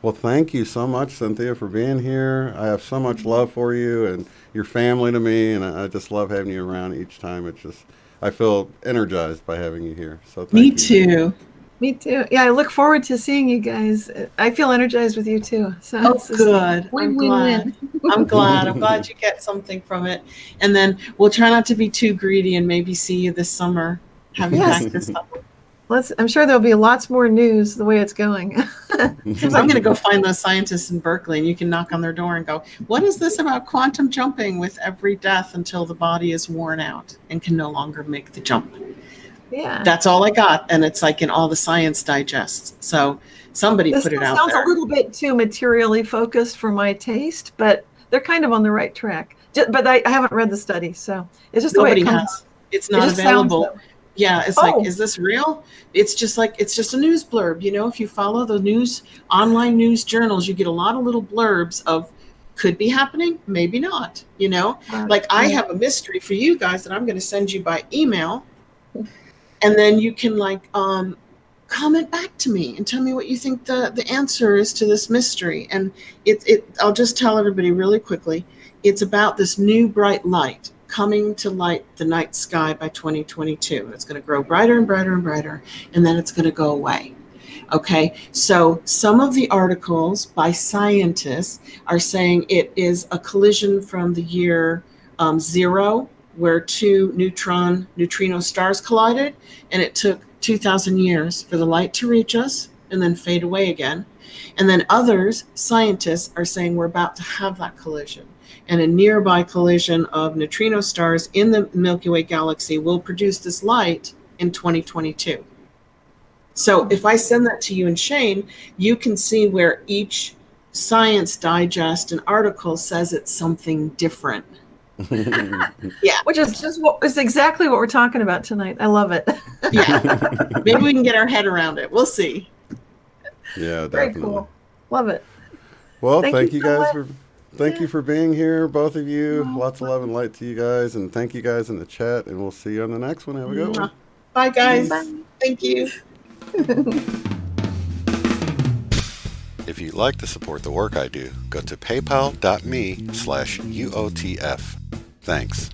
Well, thank you so much, Cynthia, for being here. I have so much love for you and your family to me, and I just love having you around each time. It's just, I feel energized by having you here. So thank you. Me too. Me too. Yeah, I look forward to seeing you guys. I feel energized with you too. So Oh, it's just good. win, I'm win, glad. win. I'm glad. I'm glad you get something from it. And then we'll try not to be too greedy and maybe see you this summer. Have you Yes. back this summer. I'm sure there'll be lots more news the way it's going. I'm going to go find those scientists in Berkeley, and you can knock on their door and go, what is this about quantum jumping with every death until the body is worn out and can no longer make the jump? Yeah. That's all I got. And it's like in all the science digests. So somebody This put it out sounds there. a little bit too materially focused for my taste, but they're kind of on the right track. But I haven't read the study, so it's just Nobody the way it comes has. out. It's It not just sounds available. that way. Yeah, it's like, is this real? It's just a news blurb. You know, if you follow the online news journals, you get a lot of little blurbs of could be happening, maybe not. You know, like I have a mystery for you guys that I'm going to send you by email, and then you can comment back to me and tell me what you think the answer is to this mystery. And I'll just tell everybody really quickly. It's about this new bright light coming to light the night sky by 2022. It's going to grow brighter and brighter and brighter, and then it's going to go away. Okay, so some of the articles by scientists are saying it is a collision from the year 0, where two neutrino stars collided, and it took 2,000 years for the light to reach us and then fade away again. And then scientists are saying we're about to have that collision. And a nearby collision of neutrino stars in the Milky Way galaxy will produce this light in 2022. So if I send that to you and Shane, you can see where each Science Digest and article says it's something different. Yeah. Which is is exactly what we're talking about tonight. I love it. Yeah. Maybe we can get our head around it. We'll see. Yeah, Very definitely. cool. Love it. Well, thank you so guys much. Thank you for being here, both of you. Lots of love and light to you guys, and thank you guys in the chat, and we'll see you on the next one. Have a good one. Bye, guys. Bye. Thank you. If you'd like to support the work I do, go to paypal.me/UOTF. Thanks.